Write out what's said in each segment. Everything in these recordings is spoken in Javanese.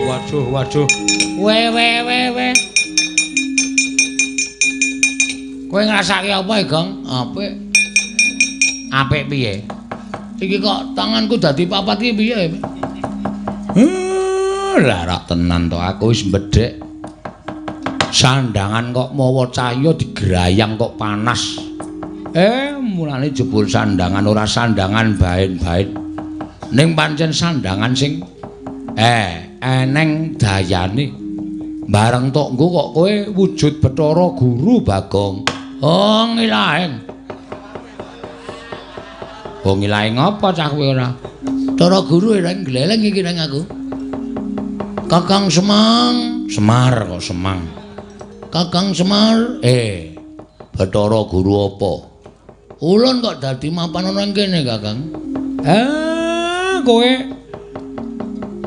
Waduh. We. Kowe ngrasake apa, Gong? Apik. Apik piye? Iki kok tanganku dadi papat iki piye? Lah rak tenan to aku wis mbedhek. Sandangan kok mawa cahya digerayang kok panas. Mulane jebul sandangan ora sandangan bain-bain. Ning pancen sandangan sing eneng dayane. Bareng tok nggo kok kowe wujud Bathara Guru, Bagong. Oh, ngilahing. Oh, ngilahing apa cah kowe ora? Bathara Guru ora gleleng iki nang aku. Kakang Semar kok Semang. Kakang Semar, Bathara Guru apa? Ulun kok dadi mapan ana kene, Kakang. Kowe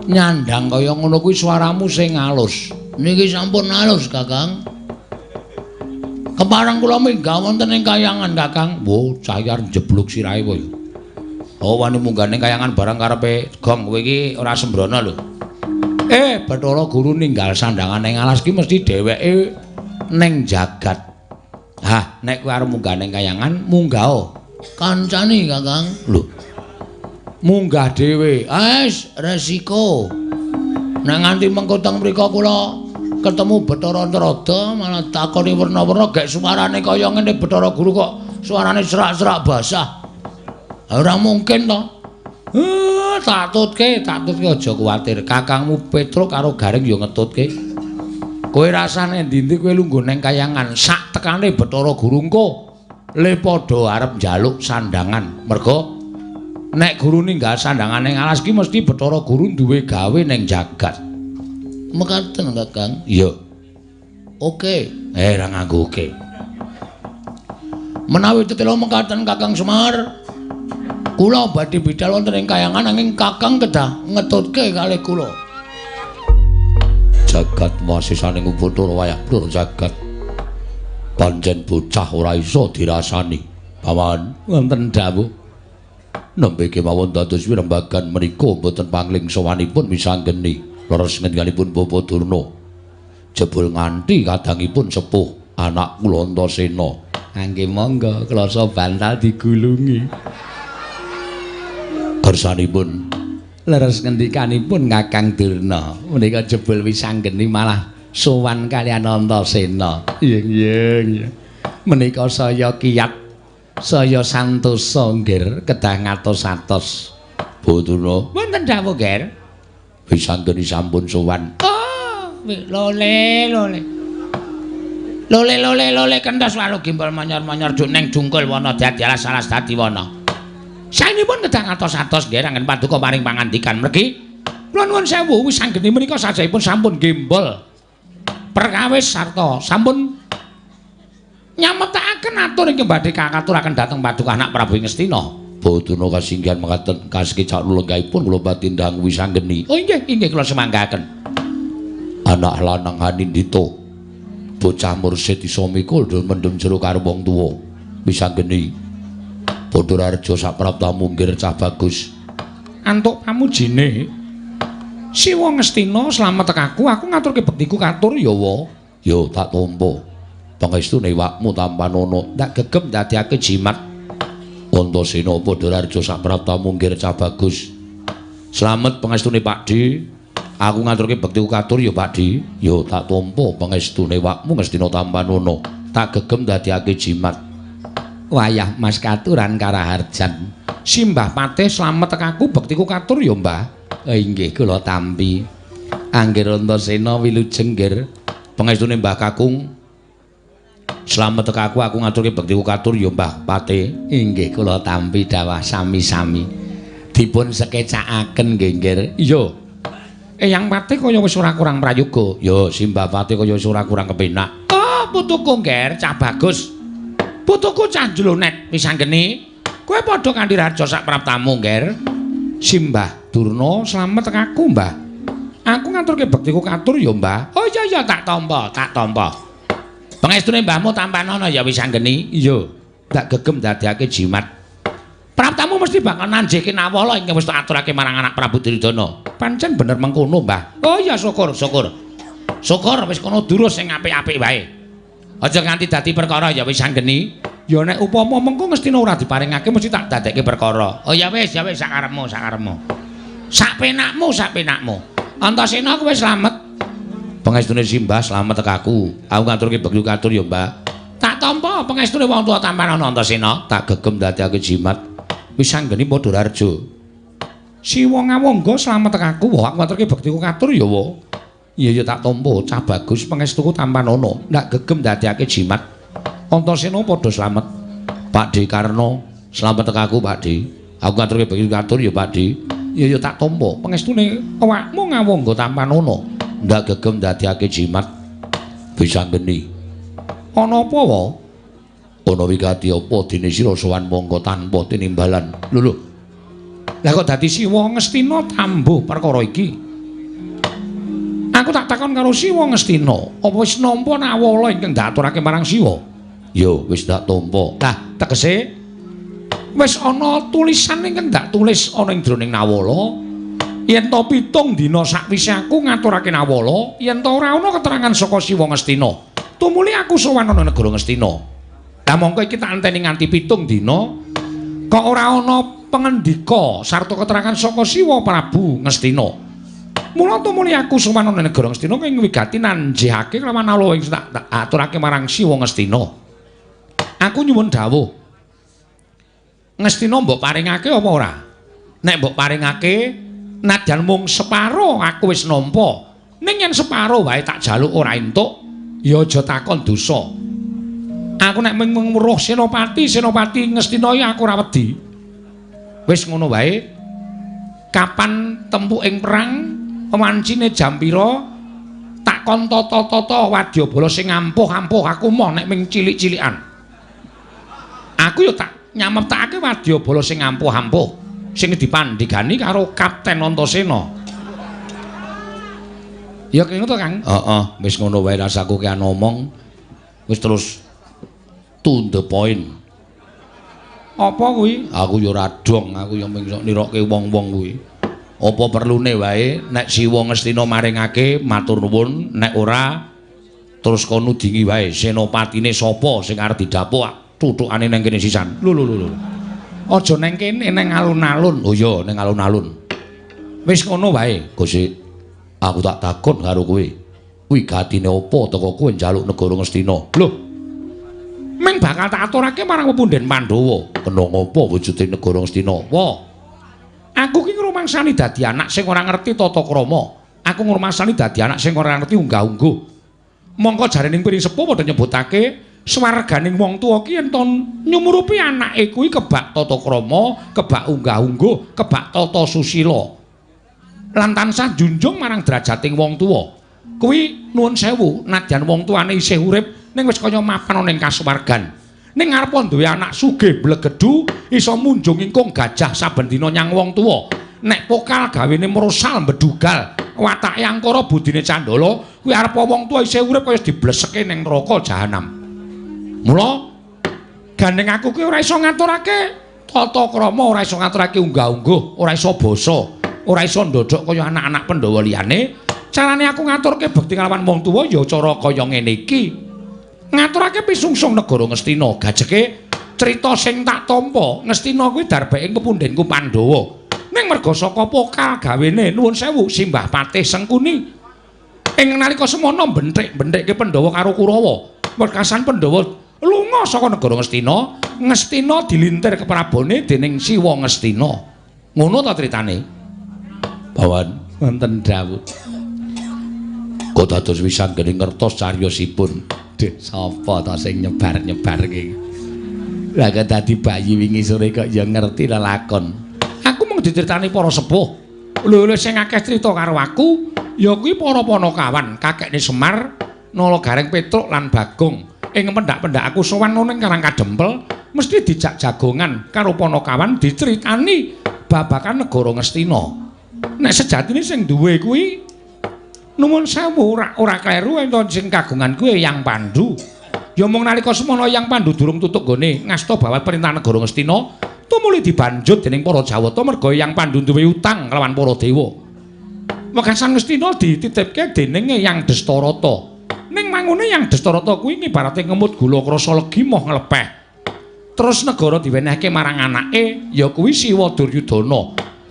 nyandang kaya ngono kuwi swaramu sing halus. Niki sampun halus, Kakang. Kepareng kula minggah wonten ing kayangan, Kakang. Wo, cayar jebluk sirahe kowe. Oh, wani munggah ning kayangan barang karepe Gong kowe iki ora sembrono lho. Bathara Guru ninggal sandangan ning alas ki mesti dheweke ning jagat. Nek kowe arep munggah ning kayangan, munggah kancane, Kakang. Lho. Munggah dhewe. Resiko. Nek nganti mengko teng mriko kula ketemu Bathara Antarada malah takoni werna-werna gek suarane kaya ngene Bathara Guru kok suarane serak-serak basah. Ora mungkin to. Tak tutke aja kuwatir. Kakangmu Petruk karo Garing ya ngetutke. Kowe rasane ndi-ndi kowe lungguh ning kayangan sak tekane Bathara Guru engko le padha arep njaluk sandangan. Mergo nek guru ninggal sandangan ning alas ki mesti Bathara Guru duwe gawe ning jagat. Mekaten, Kakang. Iya. Oke. Ora nganggo oke. Menawi tetela mekaten Kakang Semar, kula badhe bidhal wonten ing kayangan nanging Kakang kedah ngetutke kalih kula. Jagat wasisaning Bathara wayah lur jagat. Pancen bocah ora iso dirasani. Paman, wonten dawuh nembe kemawon dados wirembagan menika boten pangling sowanipun misanggeni leres ngendhalipun Bapak Durna. Jebul nganti kadangipun sepuh anak kula Antasena. Nggih monggo klasa bantal digulungi. Kersanipun leres ngendikanipun Kakang Durna menika jebul wisanggeni malah sowan kaliyan Antasena. Iya. Menika saya kiyat saya santosa nggir kedah ngatos-atos. Bu Durna, wonten dawuh nggir? Wisanggeni sampun sowan. Lole kenthos walu gimbal manyar-manyar juk ning jungkul wana dadi alas-alas dadi wana. Saenipun kedah ngatos-atos nggih anggen paduka paring pangandikan mriki. Kula nuwun sewu wisanggeni menika sajaipun sampun gimbal perkawis sarta sampun nyametaken atur ing badhe kakaturaken dhateng paduka anak Prabu Ngastina. Baduna kasinggihan mekaten kasekicak lenggahipun kula batindang wisanggeni. Oh inggih kula semanggaken. Anak lanang Hanindita bocah mursid isa mikul mendem jero karo wong tuwa. Wisanggeni Badararja saprapta munggir cah bagus. Antuk pamujine Siwa Ngastina slamet tekaku, aku ngaturke bektiku katur ya wa. Ya tak tampa. Pangestune wakmu tampanana tak gegem dadiake jimat. Antasena Badararja saprapta munggir cah bagus. Slamet pangestune Pakdi. Aku ngaturke bektiku katur ya Pakdi. Ya tak tampa pangestune wakmu Ngastina tampanana tak gegem dadiake jimat. Wayah Mas katuran karaharjan. Simbah Patih slamet tekaku bektiku katur ya Mbah. Inggih kula tampi. Anggir Antasena wilujeng nggir. Pangestune Mbah Kakung. Slamet tekaku aku ngaturke bektiku katur ya Mbah Patih. Inggih kula tampi dawah sami-sami. Dipun sekecakaken nggih nggir. Iya. Eyang Patih kaya wis ora kurang prayoga. Ya Simbah Patih kaya wis ora kurang kepenak. Oh, putuku nggir cah bagus. Putuku cah jlonet wisanggeni. Kowe padha kanthi raja sak praptamu nggir. Simbah Durna slamet tekaku Mbah. Aku ngaturke bektiku katur ya Mbah. Oh iya tak tampa. Pangestune mbahmu tampanana ya wisanggeni. Iya. Tak gegem dadiake jimat. Praptamu mesti bakal nanjeke Nawala ingkang wis tak aturake marang anak Prabu Duryudana. Pancen bener mengkono, Mbah. Oh iya syukur. Syukur wis kono durus sing apik-apik wae. Aja nganti dadi perkara ya wis anggeni. Ya nek upama mengko Ngastina ora diparingake mesti tak dadekke perkara. Oh ya wis sakarepmu. Sak penakmu. Antasena kowe slamet. Pangestune Simbah slamet tekaku. Aku ngaturke bekti katur ya, Mbah. Tak tampa pangestune wong tuwa tampan ana Antasena, tak gegem dadekake jimat. Wis anggeni padha Rarja. Siwa Ngawangga slamet tekaku, aku ngaturke bekti katur ya, wa. Iya tak tampa, cah bagus pangestuku tampan ana, ndak gegem dadekake jimat. Antasena padha slamet. Pakde Karna slamet tekaku, Pakde. Aku ngaturke bekti katur ya, Pakde. Iya tak tampa, pangestune awakmu Ngawangga tampan ana, ndak gegem dadekake jimat. Wis anggeni. Ana apa wa? Ana wigati apa dene sira sowan mangka tanpa tinimbalan. Lho. Lah kok dadi Siwa Ngastina tambuh perkara iki? Aku tak takon karo Siwa Ngastina, apa wis nampa Nawala ingkang daturake marang Siwa? Ya, wis tak tampa. Lah, tegese wis ana tulisan ingkang dak tulis ana ing jroning Nawala. Yen to 7 dina sakwise aku ngaturake Nawala, yen to ora ana keterangan saka Siwa Ngastina, tumuli aku sowan ana negara Ngastina. Lah mongko iki tak anteni nganti 7 dina kok ora ana pengendika sarta keterangan saka Siwa Prabu Ngastina. Mula tumuli aku sowan ana negara Ngastina kang wigati nanjihake kelawan Nawala sing tak aturake marang Siwa Ngastina. Aku nyuwun dawuh. Ngastina mbok paringake apa ora? Nek mbok paringake nadyan mung separo aku wis nampa. Ning yen separo wae tak jaluk ora entuk, ya aja takon dosa. Aku nek mung weruh Senopati Ngastina ya aku ora wedi. Wis ngono wae. Kapan tempuking perang, wancine jam pira? Tak kon tata-tata wadyabala sing ampuh-ampuh aku moh nek mung cilik-cilikan. Aku ya tak nyameptake wadyabala sing ampuh-ampuh sing dipandhigani karo Kapten Antasena. Ya kene to, Kang? Heeh, wis ngono wae rasaku ki omong. Wis terus to the point. Apa kuwi? Aku ya ora dong, aku ya mung sok nirokke wong-wong kuwi. Apa perlune wae nek Siwa Ngastina maringake matur nuwun, nek ora terus kono dingi wae senopatine sapa sing arep didapuk tutukane nang kene sisan. Lho. Aja nang kene nang alun-alun. Oh iya, nang alun-alun. Wis ngono wae, Gusti. Aku tak takon karo kowe. Wigatine apa teko kowe njaluk negara Ngastina? Lho. Ming bakal tak aturake marang Pepunden Pandhawa. Kena ngapa wujude negara Ngastina? Wah. Aku ki ngrumangsani dadi anak sing ora ngerti tata krama. Aku ngrumangsani dadi anak sing ora ngerti unggah-ungguh. Mongko jarening piring sepuh padha nyebutake swarganing wong tuwa ki yen to nyumurupi anake kuwi kebak tata krama, kebak unggah-ungguh, kebak tata susila. Lan tansah junjung marang derajating wong tuwa. Kuwi nuwun sewu, nadyan wong tuane isih urip ning wis kaya mapan ana ing kasuwargan. Ning arep duwe anak sugih blegedhu iso munjung ingkung gajah saben dina nyang wong tuwa. Nek pokal gawene merosal mbedugal, watake angkara budine candala, kuwi arep wong tuwa isih urip kaya dibleseke ning neraka jahanam. Mula gandeng aku ki ora iso ngaturake tata krama, ora iso ngaturake unggah-ungguh, ora iso basa, ora iso ndodhok kaya anak-anak Pandhawa liyane. Carane aku ngaturke bekti kalawan wong tuwa ya cara kaya ngene iki. Ngaturake pisungsung negara Ngastina, gajeke crita sing tak tampa. Ngastina kuwi darbeking pepundhenku Pandhawa. Ning merga saka pokal gawene nuwun sewu Simbah Patih Sengkuni. Ing nalika semana benthik-benthike Pandhawa karo Kurawa. Wekasan Pandhawa lunga saka negara Ngastina, Ngastina dilintir keprabone dening Siwa Ngastina. Ngono ta critane? Bawan wonten dawuh. Kok dados wisanggening ngertos cariyosipun. Dek sapa ta sing nyebar-nyebarke? Lah kok dadi bayi wingi sore kok ya ngerti lelakon. Aku mung diceritani para sepuh. Lho sing akeh crita karo aku ya kuwi para Panakawan, kakekne Semar, Nalagareng Petruk lan Bagong. Ing pendak-pendak aku sowan ning Karang Kadempel, mesti dijak jagongan karo Panakawan diceritani babakan negara Ngastina. Nek sejatine sing duwe kuwi nuwun sewu ora kleru ento sing kagungan kuwi Yang Pandhu. Ya mung nalika semana Yang Pandhu durung tutuk gone ngasta bawat perintah negara Ngastina, tumuli dibanjut dening para Jawata merga Eyang Pandhu duwe utang kelawan para dewa. Wekasan Ngastina dititipke dening Eyang Dastarata. Ning mangune Eyang Dastarata kuwi ibarate ngemut gula krasa legi moh nglepeh. Terus negara diwenehke marang anake ya kuwi Siwa Duryudana.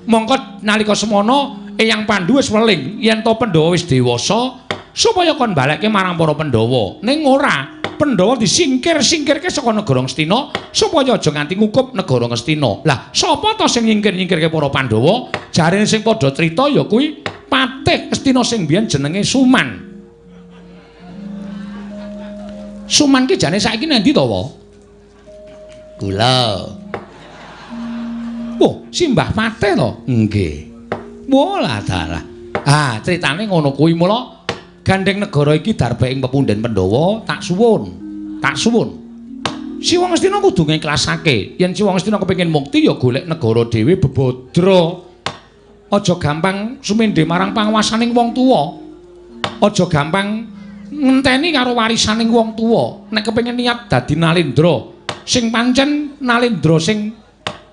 Mongko nalika semana Eyang Pandhu wis weling yen to Pandhawa wis dewasa supaya kon balekke marang para Pandhawa. Ning ora, Pandhawa disingkir-singkirke saka negara Ngastina supaya aja nganti ngukup negara Ngastina. Lah, sapa to sing nyingkir-nyingkirke para Pandhawa? Jarene sing padha crita ya kuwi Patih Ngastina sing biyen jenenge Suman. Suman ki jane saiki nang ndi to, Wa? Kula. Oh, Simbah Patih to? Nggih. Wolah dalah. Ah, critane ngono kuwi mula gandeng negara iki darbe ing pepundhen Pandhawa, tak suwun. Tak suwun. Siwa Ngastina kudu ngiklasake. Yen Siwa Ngastina kepengin mukti ya golek negara dhewe bebodro. Aja gampang sumendhe marang panguwasaning wong tuwa. Aja gampang ngenteni karo warisaning wong tuwa. Nek kepengin niat dadi Nalendra, sing pancen Nalendra sing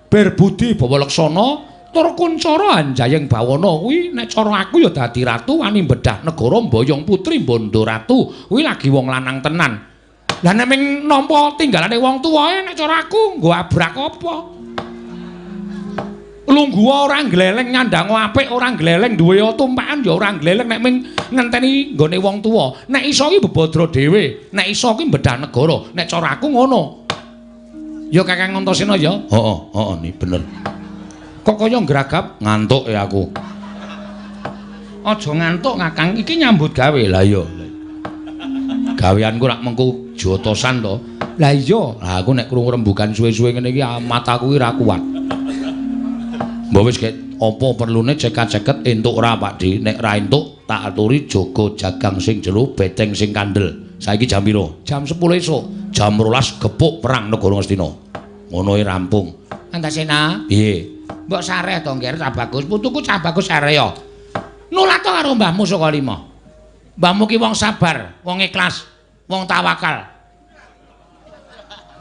berbudi bawa leksana tur kuncara Anjayeng Bawana kuwi nek cara aku ya dadi ratu wani mbedah negara Mboyong Putri Bondo Ratu kuwi lagi wong lanang tenan. Lah nek ming nampa tinggalane wong tuwae nek cara aku nggo abrak apa? Lungguh ora gleleng nyandang apik ora gleleng duwe tumpakan ya ora gleleng nek ming ngenteni nggone wong tuwa. Nek iso ki bebodro dhewe, nek iso ki mbedah negara. Nek cara aku ngono. Ya Kakang Antasena ya? Heeh, ni bener. Kok kaya ngragap ngantuk ya aku. Aja ngantuk Kakang, iki nyambut gawe. Lah iya. Gaweanku rak mengko jotosan to. Lah iya, lah aku nek krungu rembugan suwe-suwe ngene iki mataku ki ra kuat. Mbok wis apa perlune ceket-ceket entuk ora Pakdi? Nek ra entuk tak aturi jaga jagang sing jero beteng sing kandel. Saiki jam pira? Jam 10 esuk. Jam 12 gepuk perang negara Ngastina. Ngono rampung. Antasena? Piye? Mbok sareh to ngger Cah Bagus. Putuku Cah Bagus sareh ya. Nulat to karo mbahmu saka lima. Mbahmu ki wong sabar, wong ikhlas, wong tawakal.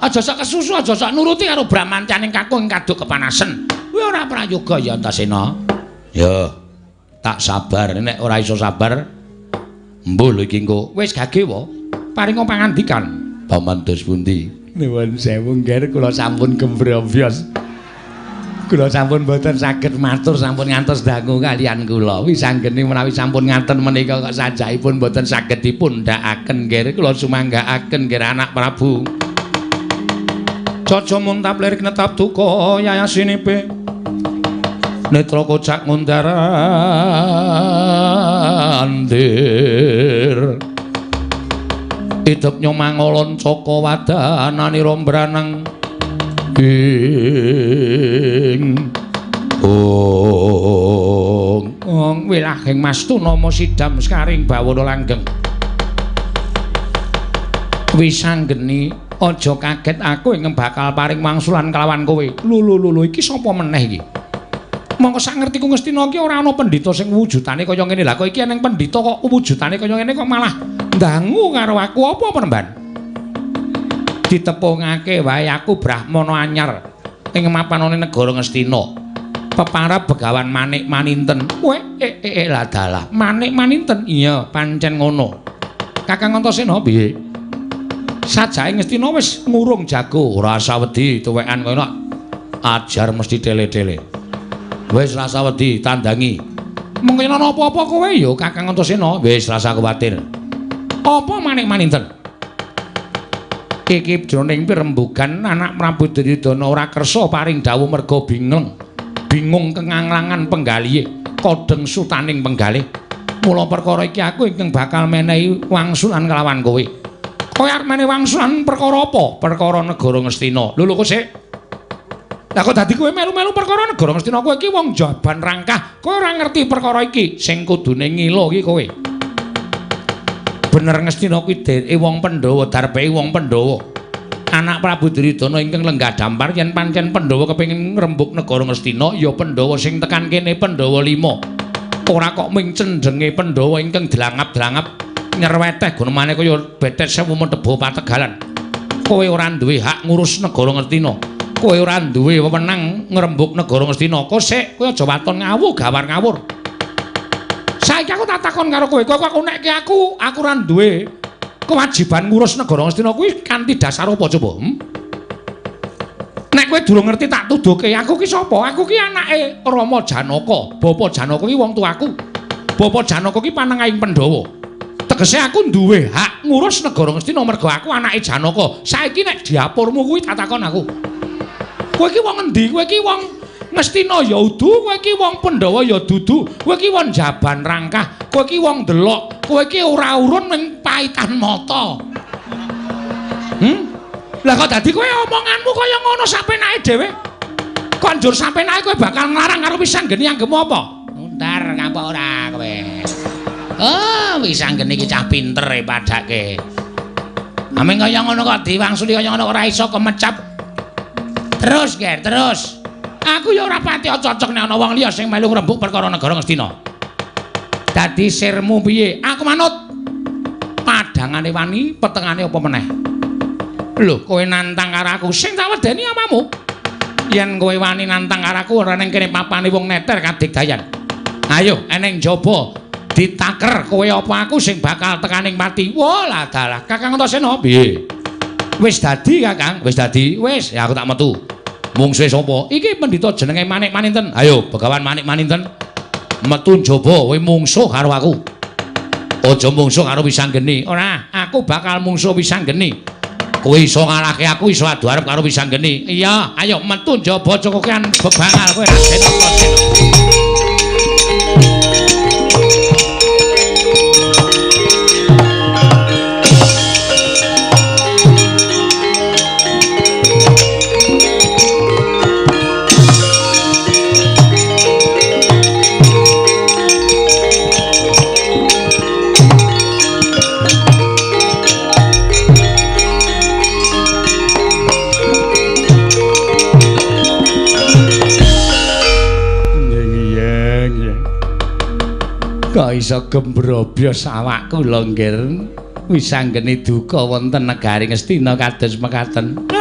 Aja sak kesusu, aja sak nuruti karo bramancaning kakung kaduk kepanasen. Kuwi ora prayoga ya Antasena. Ya. Tak sabar, nek ora iso sabar mbuh lho iki engko. Wis gage wae. Paringa pangandikan. Paman dos pundi? Nuwun sewu ngger kula sampun gembrobos. Kula sampun boten saged matur sampun ngantos dangu kalian kula. Wisanggeni menawi sampun ngaten menika kok sajaipun boten saged dipundhakaken ngger kula sumanggaaken ngger anak Prabu. Caca muntap lirik netap duka yayasinipe. Netra kocak ngundarandir. Idep nyomangolon caka wadanane rombranang ing wilahing Mastuna sidam skaring bawana langgeng. Wisanggeni aja kaget aku ing bakal paring wangsulan kelawan kowe. Lho iki sapa meneh iki? Mongko sak ngertiku Ngastina iki ora ana pendhita sing wujudane kaya ngene. Lah kok iki eneng pendhita kok wujudane kaya ngene kok malah ndangu karo aku apa Penemban? Ditepungake wae aku Brahmana anyar ing mapanane negara Ngastina. Peparab Begawan Manik Maninten. Kowe lah dalah. Manik Maninten. Iya, pancen ngono. Kakang Antasena piye? Sajae Ngastina wis ngurung jago, ora usah wedi tuwekan kono. Ajar mesti tele-tele. Wis rasa wedi tandangi. Mengko ana apa-apa kowe ya Kakang Antasena? Wis rasa kuwatir. Apa Manik Maninten? Iki jroning pirembugan anak Prabu Duryudana ora kersa paring dawuh merga bingung kenganglangan penggalihe kodeng sutaning penggalih. Mula perkara iki aku ingkang bakal menehi wangsulan kelawan kowe. Kowe arep menehi wangsulan perkara apa? Perkara negara Ngastina. Lho kok sik. Lah kok dadi kowe melu-melu perkara negara Ngastina? Kowe iki wong jaban rangkah. Kowe ora ngerti perkara iki. Sing kudune ngilo iki kowe. Bener Ngastina kuwi dheweke wong Pandhawa, darbehe wong Pandhawa. Anak Prabu Duryudana ingkang lenggah dampar yen pancen Pandhawa kepengin ngrembug negara Ngastina ya Pandhawa sing tekan kene Pandhawa 5. Ora kok ming cendenge Pandhawa ingkang dilangap-dilangap nyerweteh gunemane kaya betet sewu metebo pategalan. Kowe ora duwe hak ngurus negara Ngastina. Kowe ora duwe wewenang ngrembug negara Ngastina. Kosek kowe aja waton ngawur gawar ngawur. Saiki aku tak takon karo kowe, aku nekke aku ora duwe kewajiban ngurus negara Ngastina kuwi kanthi dasar apa coba? Nek kowe durung ngerti tak tuduhke, aku ki sapa? Aku ki anake Rama Janaka. Bapa Janaka ki wong tuaku. Bapa Janaka ki panengahing Pandhawa. Tegese aku duwe hak ngurus negara Ngastina merga aku anake Janaka. Saiki nek diapurmu kuwi tak takon aku. Kowe ki wong endi? Kowe ki wong Ngastina ya udu, kowe ki wong Pandhawa ya dudu. Kowe ki wong Jaban Rangkah, kowe ki wong Delok, kowe ki ora urun ning Paitan Mata. Lah kok dadi kowe omonganmu kaya ngono sapenake dhewe? Konjur sapenake kowe bakal nglarang karo Wisanggeni anggemu apa? Ntar ngapa ora kowe? Oh, Wisanggeni iki cah pinter e padake. Ameng kaya ngono kok diwangsuli kaya ngono ora iso kemecap. Terus, Ger, terus. Aku ya ora pati cocok nek ana wong liya sing melu ngrembug perkara negara Ngastina. Dadi sirmu piye? Aku manut. Padangane wani, petengane apa meneh? Lho, kowe nantang karo aku sing tak wedeni amamu. Yen kowe wani nantang karo aku ora ning kene papane wong neter kadigdayan. Ayo, eneng jaba ditaker kowe apa aku sing bakal tekaning mati. Wah, lah dalah. Kakang Antasena piye? Wis dadi, Kakang. Wis dadi. Wis, ya aku tak metu. Mungsuhe sapa? Iki pendhita jenenge Manik Maninten. Ayo, Begawan Manik Maninten. Metu njaba kowe mungsuh karo aku. Aja mungsuh karo Wisanggeni. Ora, aku bakal mungsuh Wisanggeni. Kowe iso ngalahke aku, iso adu arep karo Wisanggeni. Iya, ayo metu njaba cokokan bebangal kowe Raden Antasena. Kok iso gembrobos awakku lho nggir. Wisanggeni duka wonten negari Ngastina kados mekaten.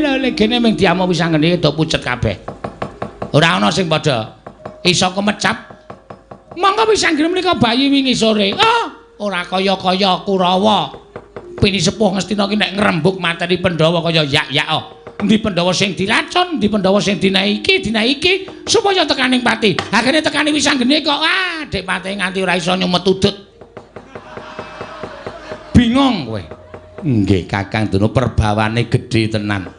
Lho kene mung diamu Wisanggeni do pucet kabeh. Ora ana sing padha iso kemecap. Monggo Wisanggeni menika bayi wingi sore. Ora kaya-kaya Kurawa. Pini sepuh Ngastina ki nek ngrembug mateni Pandhawa kaya yak-yak. Endi Pandhawa sing diracun, endi Pandhawa sing dinaiki supaya tekaning pati. Akhire tekani Wisanggeni kok Dek Pati nganti ora iso nyumet udut. Bingung kowe. Nggih, Kakang Dono perbawane gedhe tenan.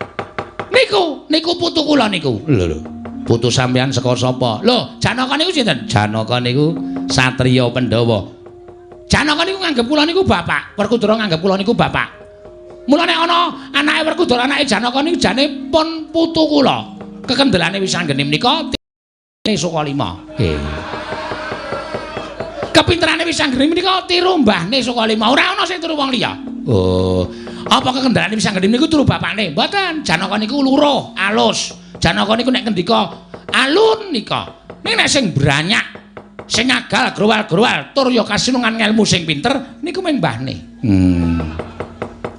Niku putu kula niku. Lho. Putu sampeyan saka sapa? Lho, Janaka niku sinten? Janaka niku satriya Pandhawa. Janaka niku nganggep kula niku bapak, Werkudara nganggep kula niku bapak. Mulane ana anake Werkudara, anake Janaka niku jane pun putu kula. Kekendelane Wisanggeni menika Sukalima. Nggih. Kepinterane Wisanggeni menika tiru mbahne Sukalima. Ora ana sing turu wong liya. Oh, apa kekendelane Wisanggeni niku turu bapakne? Mboten. Janaka niku luruh, alus. Janaka niku nek ngendika alun nika. Ning nek sing branyak, sing agal growal-growal tur ya kasinungan ngelmu sing pinter niku mung mbahne.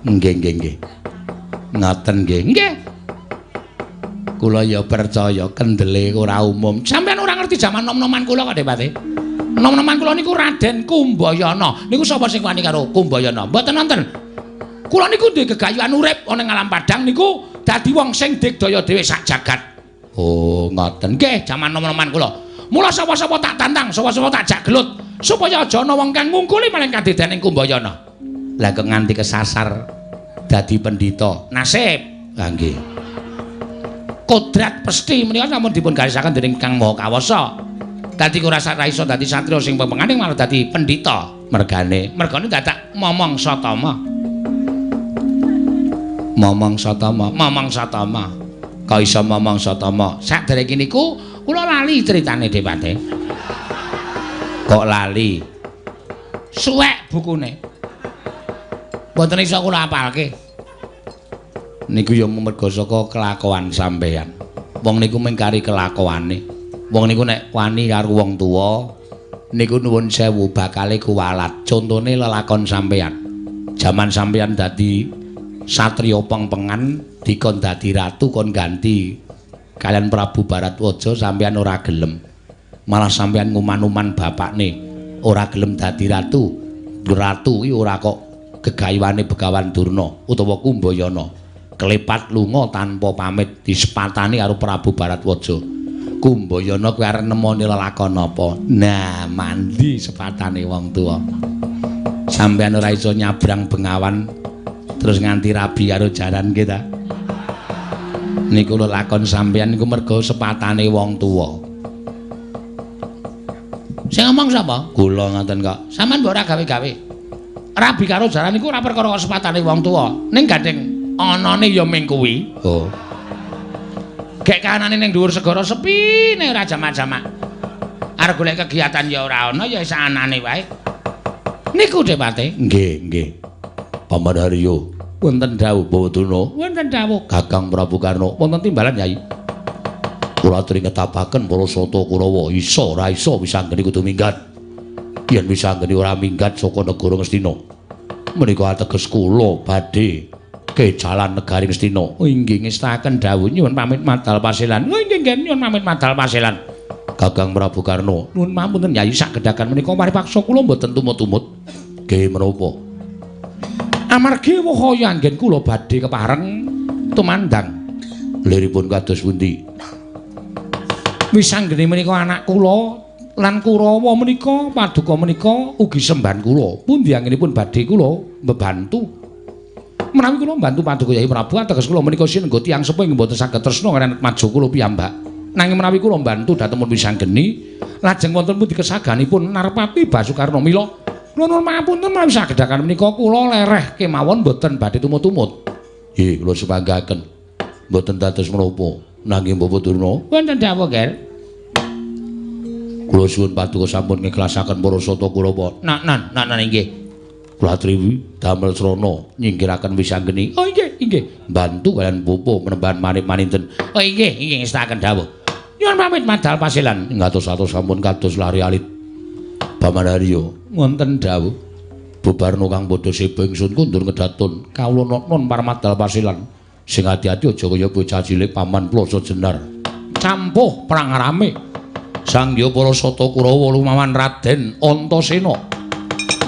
Nggih. Ngoten nggih. Nggih. Kula ya percaya kendele ora umum. Sampeyan ora ngerti jaman nom-noman kula kok, Dek Pati. Nom-noman kula niku Raden Kumbayana. Niku sapa sing wani karo Kumbayana? Mboten nonton. Kula niku duwe gegayuhan urip ana ing alam padang niku dadi wong sing digdaya dhewe sak jagat. Oh, ngoten. Nggih, jaman nom-noman kula. Mula sapa-sapa tak tantang, sapa-sapa tak jak gelut supaya aja ana wong kang ngungkuli maling kadedaning Kumbayana. Lah kok nganti kesasar dadi pendhita. Nasib. Lah nggih. Kodrat pesti menika sampun dipun garisaken dening Kang Maha Kawasa. Dadi ora iso dadi satriya sing pepenganing malah dadi pendhita. Mergane dadak momong satama. Momong satama. Kok iso momong satama? Sakderenge niku kula lali critane Dewate. Kok lali? Suwek bukune. Mboten iso kula apalke. Niku ya merga saka kelakuan sampeyan. Wong niku mung kari kelakuane. Wong niku nek wani karo wong tuwa niku nuwun sewu bakale kuwalat. Contone lelakon sampeyan. Jaman sampeyan dadi satriya pengpengan dikon dadi ratu kon ganti kalian Prabu Baratwaja sampeyan ora gelem. Malah sampeyan nguman-uman bapakne ora gelem dadi ratu. Ratu iki ora kok gegayuane Begawan Durna utawa Kumbayana. Klepat lunga tanpa pamit disepatani karo Prabu Baratwaja. Kumbayana kuwi arep nemoni lelakon apa? Nah, mandi sepatane wong tuwa. Sampeyan ora iso nyabrang Bengawan terus nganti rabi karo jaran ki ta. Niku lelakon sampeyan niku merga sepatane wong tuwa. Sing ngomong sapa? Kula ngoten kok. Sampeyan mbok ora gawe-gawe. Rabi karo jaran niku ora perkara sepatane wong tuwa. Ning gandeng anane ya ming kuwi. Oh. Gek kanane ning dhuwur segara sepi ning ora jamak-jamak. Arep golek kegiatan ya ora ana ya sanane wae. Niku Depate. Nggih, nggih. Paman Haryo, wonten dawuh Bawaduna. Wonten dawuh Kakang Prabu Karna. Wonten timbalan Yai. Kula aturi ngetapaken para sata Kurawa isa ora isa wisanggeni kudu minggat. Yen wisanggeni ora minggat saka negara Ngastina. Menika ateges kula badhe ke jalan negari Ngastina. Inggih ngestaken dawuh nyuwun pamit madal pasilan. Inggih nggih nyuwun pamit madal pasilan. Kakang Prabu Karna, nuwun pamunten Yai sak gedhakan menika paripaksa kula mboten tumut-tumut. Nggih menapa? Amargi wahaya anggen kula badhe kepareng tumandang. Liripun kados pundi? Wisanggeni menika anak kula lan Kurawa menika paduka menika ugi sembahan kula. Pundi anginipun badhe kula mbebantu. Menawi kula mbantu paduka Yai Prabu ateges kula menika sinengga tiyang sepuh ing mboten saged tresna kaliyan maju kula piyambak. Nanging menawi kula mbantu dhateng wisanggeni lajeng wonten pundi kesaganipun Narpati Basukarna mila kula nuwun pangapunten menawi sagedhakan menika kula lereh kemawon mboten badhe tumut-tumut. Nggih kula sepanggaken. Mboten dados menapa nanging Bapak Durna wonten dawuh Ger. Kula suwun paduka sampun ngikhlasaken para sata Kurawa. Nan inggih. Kula triwi damel srana nyingkiraken wisanggeni. Oh inggih, inggih. Bantu kalian pupuh menembahan manip-maninten. Oh inggih ngestaken dawuh. Nyuwun pamit madal pasilan. Ngatos-atos sampun kados lari alit. Paman Haryo, wonten dawuh. Bubarna kang padha seba ingsun kundur ngedatun. Kawula non paramadal pasilan. Sing ati-ati aja kaya bocah cilik paman ploso jenar. Campuh perang rame. Sangya para sata Kurawa lumawan Raden Antasena.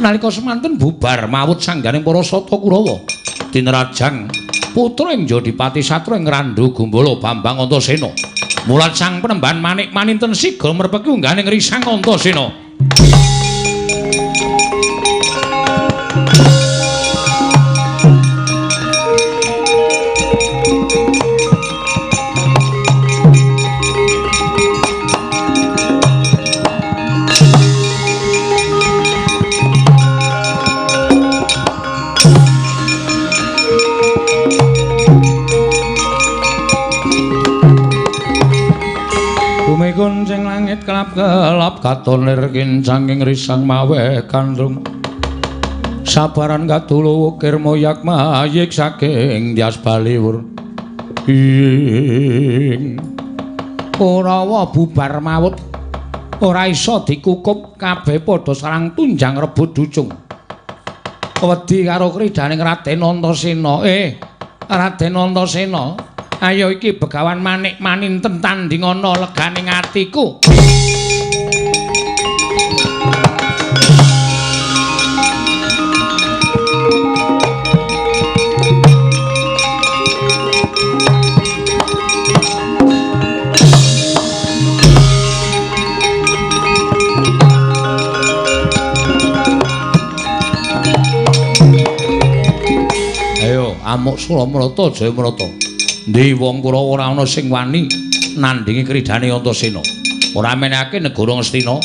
Nalika semanten bubar mawut sangganing para sata Kurawa. Tinrajang putra ing Jodipati Satra ing Randu Gumbala Bambang Antasena. Mulat sang penembahan manik maninten siga merpeki ungganing Risang Antasena. Kuncing langit kelap-kelap katonir kincanging risang mawe kandung sabaran katulu ukir moyak mayik saking dias baliwur ing Kurawa bubar mawut ora iso dikukup kabeh padha sarang tunjang rebut ducung wedi karo kridaning Raden Antasena Raden Antasena ayo iki Begawan manik maninten tanding ana leganing atiku. Ayo amuk Suramrata Jayamrata. Ndi wong Kurawa ora ana sing wani nandhingi kridane Antasena. Ora menehake negara Ngastina.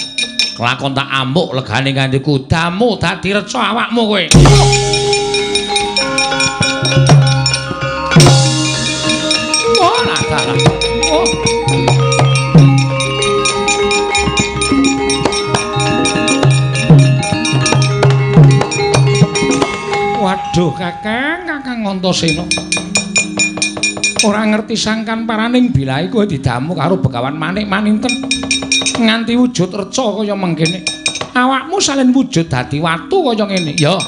Kelakon tak amuk legane nganti kudamu dadi reca awakmu kowe. Oh, lah. Oh. Waduh, Kakang Antasena. Ora ngerti sangkan paraning bilahe kowe didamu karo Begawan manik maninten nganti wujud reca kaya mengkene. Awakmu salin wujud dadi watu kaya ngene. Ya.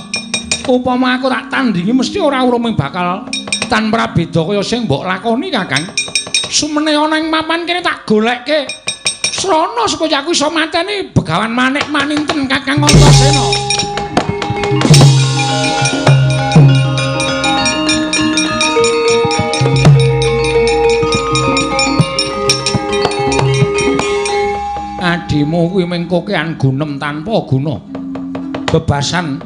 Upama aku tak tandingi mesti ora urung bakal tanpa beda kaya sing mbok lakoni Kakang. Sumene ana ing mapan kene tak golekke. Srana supaya aku iso mateni Begawan Manik Maninten Kakang Antasena. Adimu kuwi mengko kean gunem tanpa guna. Bebasan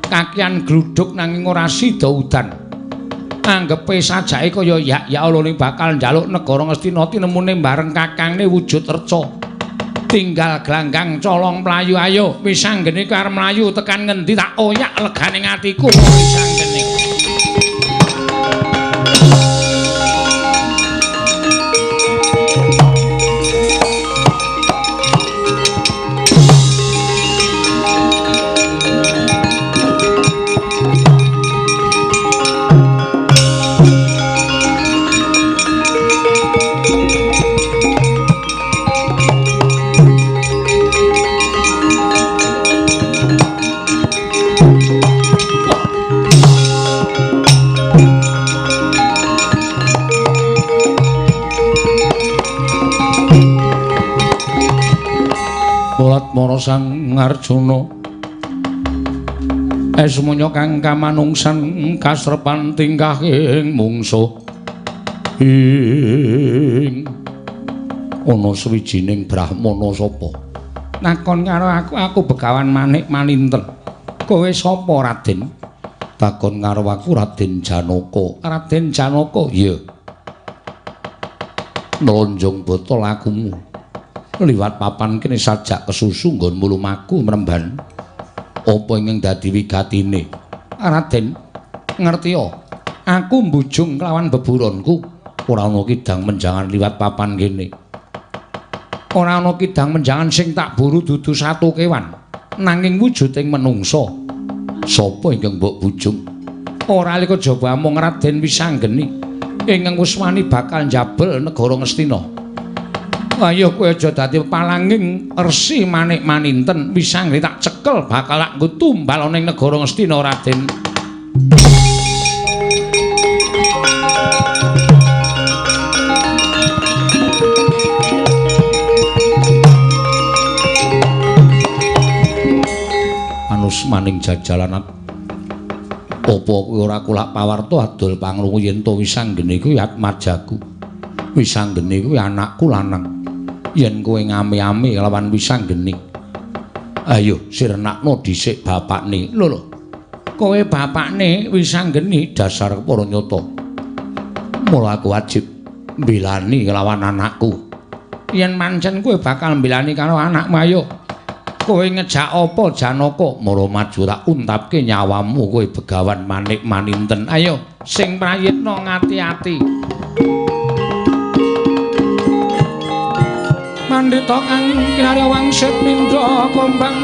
kakian gluduk nanging ora sida udan. Anggepe sajake kaya ya Allah ning bakal njaluk negara Ngastina tinemune bareng kakangne wujud reca. Tinggal glanggang colong mlayu ayo wisanggeni ku arep mlayu tekan ngendi tak oyak leganing atiku wisanggeni. Mara Sang Arjuna esmunya kang kamanungsan kasrepan tingkah ing mungsuh ing ana sawijining brahmana sapa nakon karo aku Begawan Manik Maninten. Kowe sapa Raden? Takon karo aku Raden Janaka. Raden Janaka? Iya. Nlonjong botol akumu liwat papan kene sajak kesusu nggonmu lumaku mremban. Apa ingkang dadi wigatine? Raden, ngertia. Aku mbujung kelawan beburonku. Ora ana kidang menjangan liwat papan kene. Ora ana kidang menjangan sing tak buru dudu satu kewan, nanging wujuding menungsa. Sapa ingkang mbok bujung? Ora lika jaba mung Raden Wisanggeni ingkang wis wani bakal njabel negara Ngastina. Ayo kowe aja dadi palanging Resi Manik Maninten. Wisanggeni tak cekel bakal tak nggo tumbal ning negara Ngastina Raden. Anus maning jajalan apa kowe ora kulak pawarta adol pangrungu yen to Wisanggeni kuwi atmajaku. Wisanggeni kuwi anakku lanang. Yen kowe ngame-ame lawan Wisanggeni, ayo sirnakno dhisik bapakne. Lho, kowe bapakne Wisanggeni dasar para nyata. Mula aku wajib mbelani lawan anakku. Yen pancen kowe bakal mbelani karo anakmu, ayo kowe ngejak apa Janaka? Mara maju tak untapke nyawamu kowe Begawan Manik Maninten. Ayo sing prayitna ngati-ati. Mandita kang kinarya wangsit mindha kombang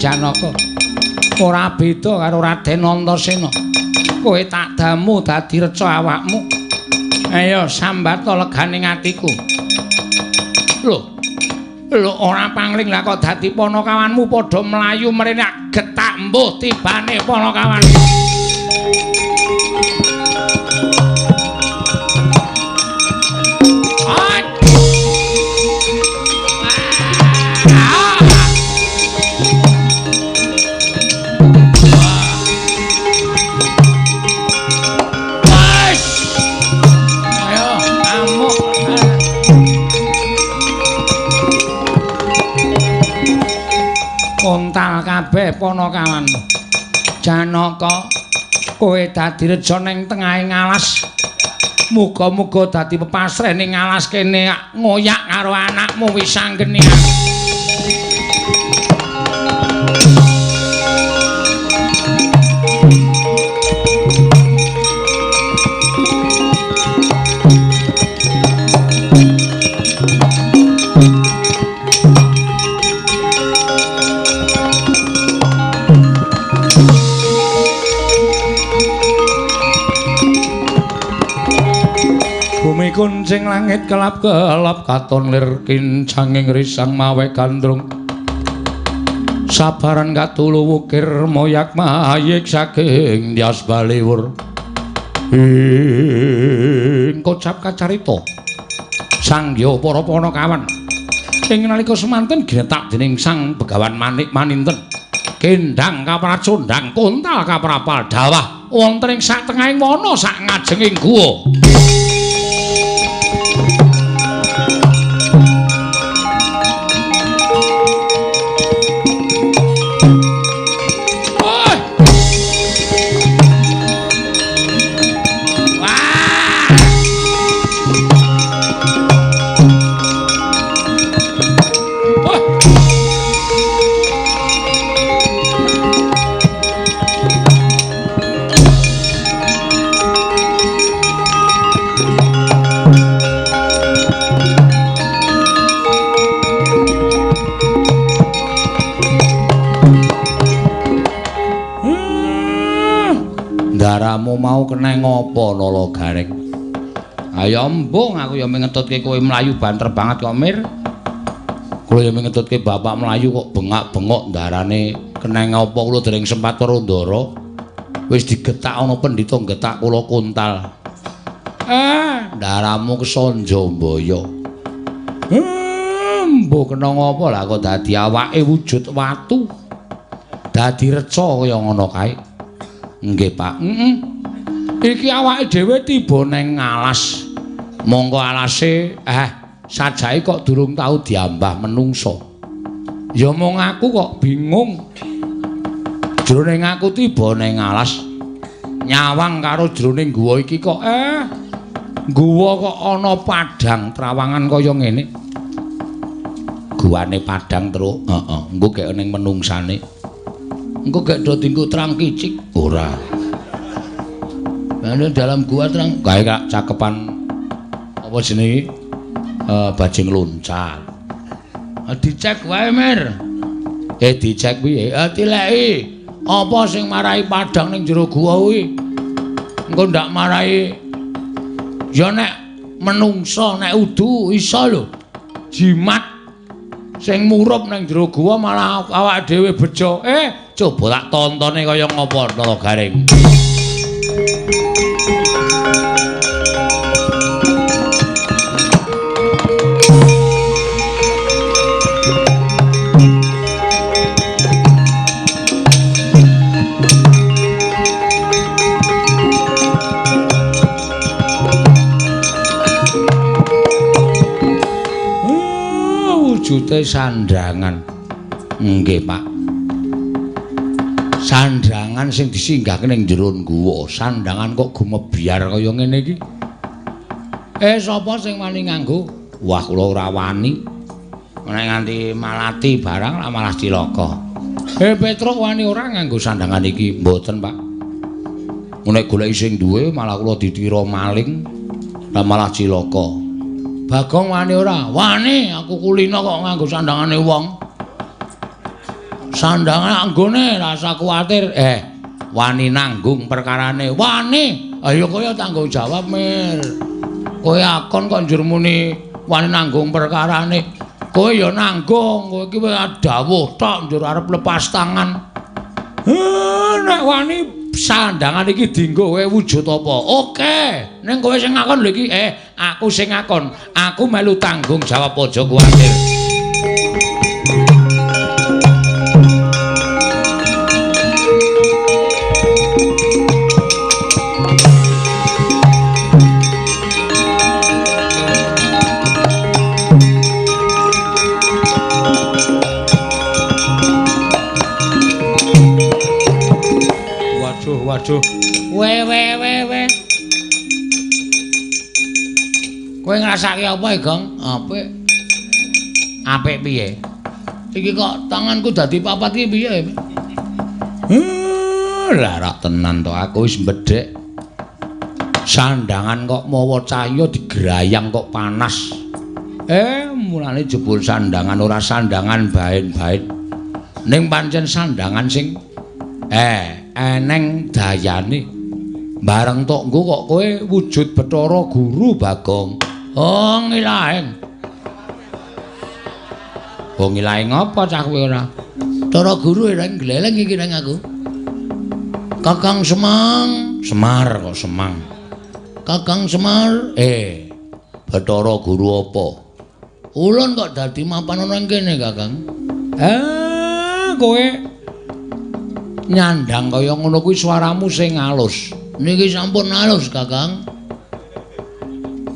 Janaka. Ora beda karo Raden Antasena. Kowe tak damu dadi reca awakmu. Ayo sambata leganing atiku. Lho ora pangling lah kok dadi panakawanmu padha mlayu mrene getak mbuh tibane panakawan. Untal kabeh panakawan. Janaka, kowe dadi reja ning tengahing alas. Muga-muga dadi pepasreh ning alas kene ngoyak karo anakmu Wisanggeni. Kuncing langit kelap-kelap katon lir kincanging risang mawe gandrung sabaran katulu wukir moyak mayik saking Dyas Baliwur kocap kacarita sangya para panakawan ing nalika semanten ginetak dening Sang Begawan Manik Maninten kendhang kapracondhang kuntal kaprapal dawah wonten ing sak tengahing wana sak ngajenging guwa. Daramu mau keneng apa Nala Garing? Ayo embung aku ya mengetutke kowe mlayu banter banget kok Mir. Kula ya mengetutke bapak mlayu kok bengak-bengok darane keneng apa kula dereng sempat karo Ndara. Wis digetak ana pendhita getak kula kuntal. Daramu kesanja mbaya. Mbok kena apa lah kok dadi awake wujud watu. Dadi reca kaya ngono kae. Nggih, Pak. Iki awake dhewe tiba ning alas. Monggo alase sajake kok durung tau diambah menungso. Ya mung aku kok bingung. Jroning aku tiba ning alas. Nyawang karo jroning guwa iki kok guwa kok ana padang trawangan kaya ngene. Guwane padang terus, engko gek ning menungsane. Engko gek do tinggu terang kicik ora. Lah dalam gua terang gawe cakepan apa jenenge bajing loncat. Dicek wae Mir. Dicek piye? Tileki apa sing marai padang ning jero gua kuwi. Engko ndak marai ya nek menungso nek udu iso lho. Jimat sing murup nang jero gua malah awake dhewe bejo. Coba tak tontone kaya ngapa Nala Garing. Wujude sandhangan. Nggih, Pak. Sandhangan sing disinggahke ning jero guwa, sandhangan kok gumebyar kaya ngene iki. Sapa sing wani nganggo? Wah, kula ora wani. Nek nganti malati barang lah malah cilaka. Petruk wani ora nganggo sandhangan iki? Mboten, Pak. Nek goleki sing duwe malah kula ditira maling, lah malah cilaka. Bagong wani ora? Wani, aku kulino kok nganggo sandhangane wong. Sandangan anggone rasa kuwatir. Wani nanggung perkarane. Wani. Ayo kowe tanggung jawab, Mir. Kowe akon kok njur muni wani nanggung perkarane. Kowe ya nanggung, kowe iki wis dawuh tok njur arep lepas tangan. Nek wani sandangan iki dienggo kowe wujud apa? Oke. Ning kowe sing ngakon lho iki, aku sing ngakon. Aku melu tanggung jawab aja kuwatir. Waduh. We. Kowe ngrasake apa, Gong? Apik. Apik piye? Iki kok tanganku dadi papat iki piye? Lah rak tenan to aku wis mbedhek. Sandangan kok mawa cahya digerayang kok panas. Mulane jebul sandangan ora sandangan bain-bain. Ning pancen sandangan sing eneng dayane. Bareng tok nggo kok kowe wujud Bathara Guru, Bagong. Oh, ngilaeng. Oh, ngilaeng apa cah kowe ora? Bathara Guru ora gleleng iki nang aku. Kakang Semar kok Semang. Kakang Semar, Bathara Guru apa? Ulun kok dadi mapan ana kene, Kakang. Kowe nyandang kaya ngono kuwi swaramu sing halus. Niki sampun halus, Kakang.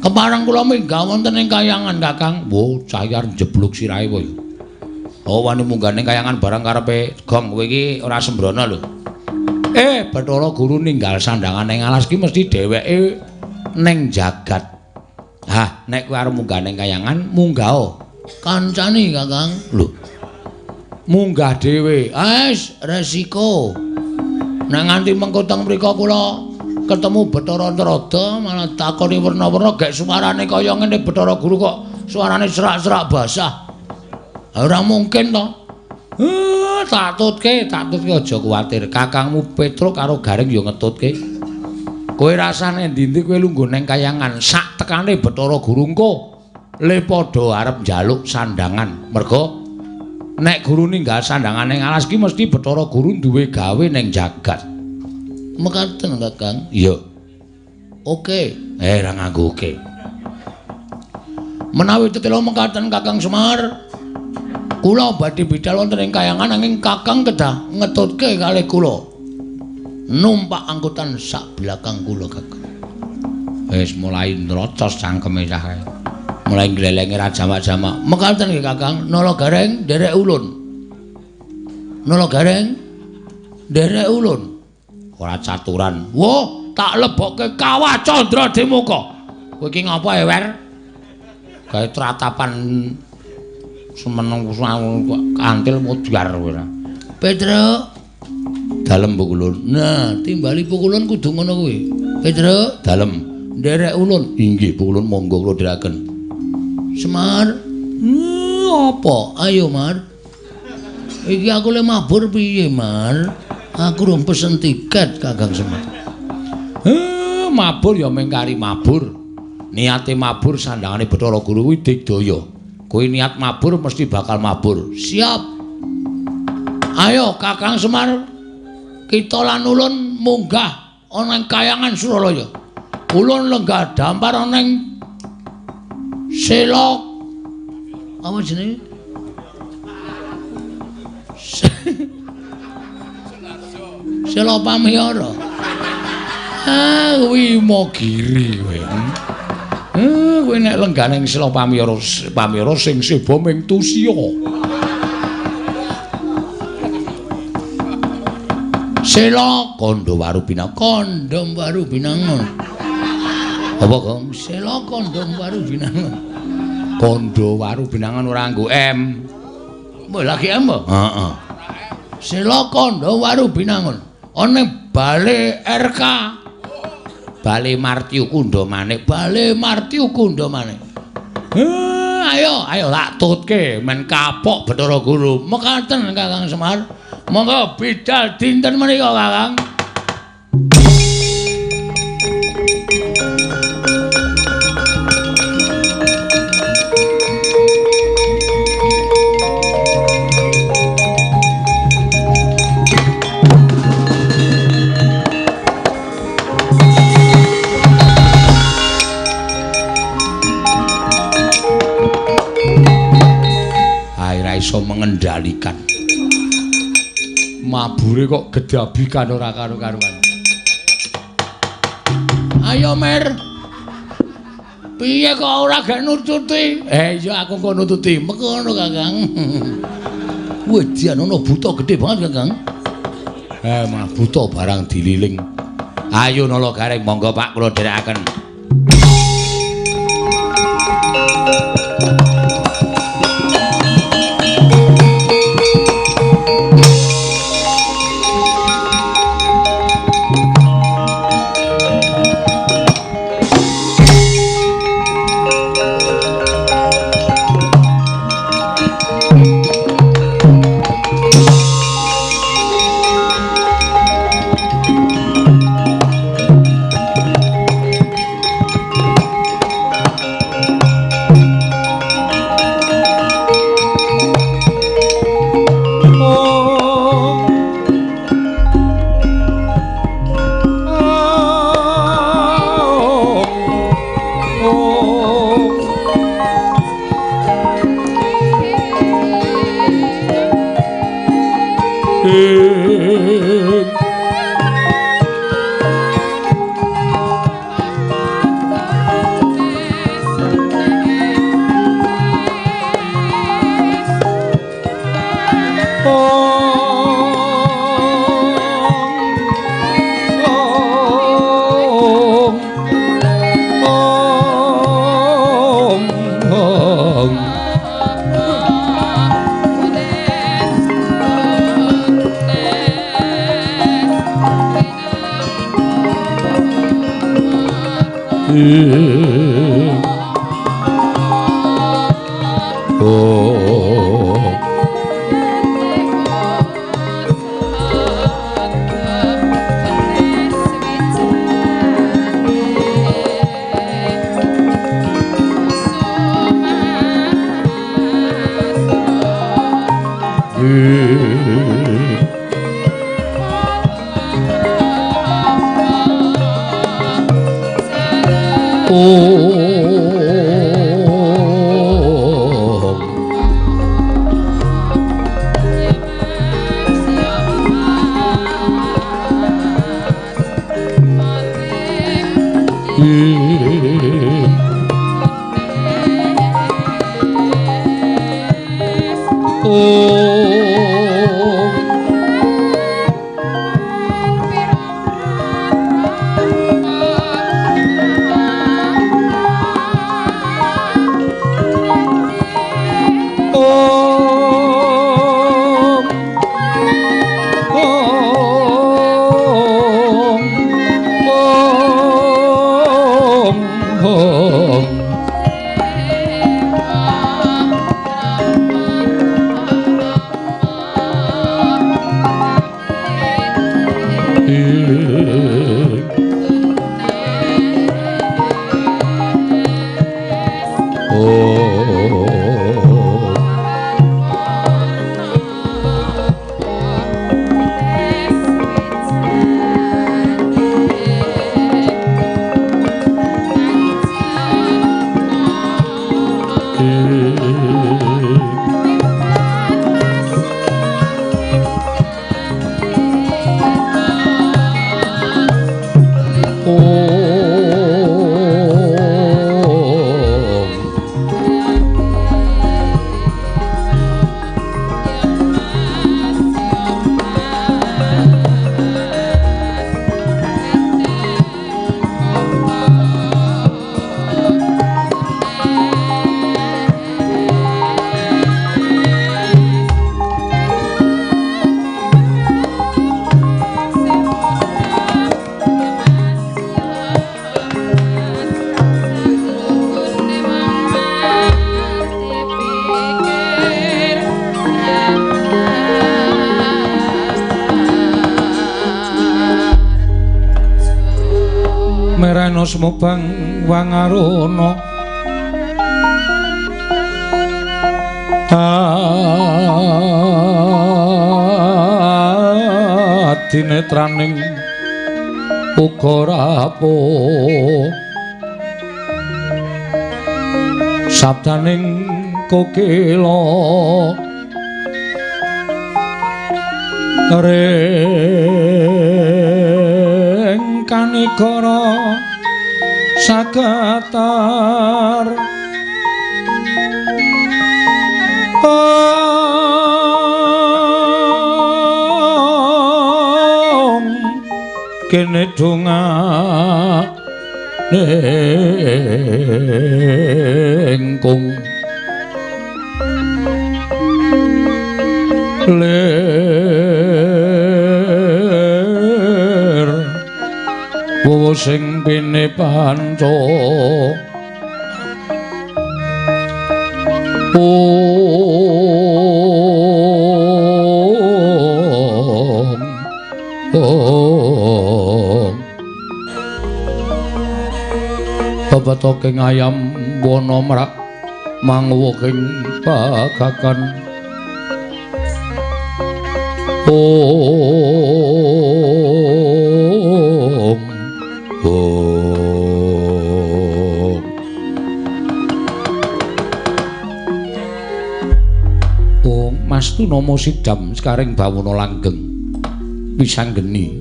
Kepareng kula minggah wonten ing kayangan, Kakang. Wo, cayar jebluk sirahe kowe. Oh, wani munggah ning kayangan barang karepe Gong kowe iki ora sembrono lho. Bathara Guru ninggal sandangan ning alas ki mesti dheweke ning jagat. Nek kowe arep munggah ning kayangan, munggah. Kancane, Kakang. Lho. Munggah dhewe. Resiko. Nek nganti mengko teng mriko kula ketemu Bathara Antarada malah takoni werna-werna gek suarane kaya ngene Bathara Guru kok suarane serak-serak basah. Ora mungkin to. Tak tutke aja kuwatir. Kakangmu Petruk karo Garing ya ngetutke. Kowe rasane ndi-ndi kowe lungguh ning kayangan sak tekane Bathara Guru engko le padha arep njaluk sandangan. Mergo nek guru ninggal sandangan ning alas ki mesti Bathara Guru duwe gawe ning jagat. Mekaten, Kakang. Iya. Oke. Ra nganggo oke. Menawi tetela mekaten Kakang Semar, kula badhe bidhal wonten ing kayangan nanging Kakang kedah ngetutke kalih kula. Numpak angkutan sak belakang kula, Kakang. Wis mulai nrocos cangkeme cah. Mulai glelenge ra jamak-jamak. Mekaten nggih, Kakang. Nala Gareng nderek ulun. Nala Gareng nderek ulun. Ora caturan. Wo, tak lebokke Kawah Candra Demuka. Kowe iki ngapa, Wer? Gawe tratapan semeneng kantil mudyar kowe ora. Petruk. Dalem pukulun. Nah, timbali pukulun kudu ngono kuwi. Petruk, dalem. Nderek ulun. Inggih, pukulun monggo kula dherekaken. Semar. Apa? Ayo, Mar. Iki aku le mabur piye, Mar? Aku rung pesen tiket, Kakang Semar. Mabur ya mengkari mabur. Niate mabur sandangane Bathara Guru kuwi digdaya. Kowe niat mabur mesti bakal mabur. Siap. Ayo, Kakang Semar. Kita lan ulun munggah ana ing kayangan Suralaya. Ulun lenggah dampar ana ing Selok. Apa jenenge? Selok Pamiyara. Kuwi Mogiri kowe. Kowe nek lenggah ning Selok Pamiyara sing seba ming Tusya. Selok Kondowaru Binangun. Apa, Gong? Selok Kondowaru Binangun. Kondowaru Binangun ora nggo M. Mbok lagi M, Mbok? Heeh. Selok Kondowaru Binangun. Ana Bale RK. Bale Martiu Kundamane. Ayo tak tutke men kapok Bathara Guru. Mekaten Kakang Semar. Monggo bidal dinten menika Kakang. Iso mengendalikan mabure kok gedabikan ora karo-karuan. Ayo Mer, piye kok ora gak nututi? Iya aku kok nututi mekono Kakang. Wedian ana buta gede banget Kakang. Mah buta barang dililing. Ayo nala gareng monggo Pak kula dherekaken. Reno semubang wangarono dinetraning uga rapuh sabdaning kokila ring kanikara sagatar kene donga nengkung ler wowo sing pene panca babatoking ayam wana mrak mangwoking bagakan om Mastu Nomo Sidam sekaring bawana langgeng wisanggeni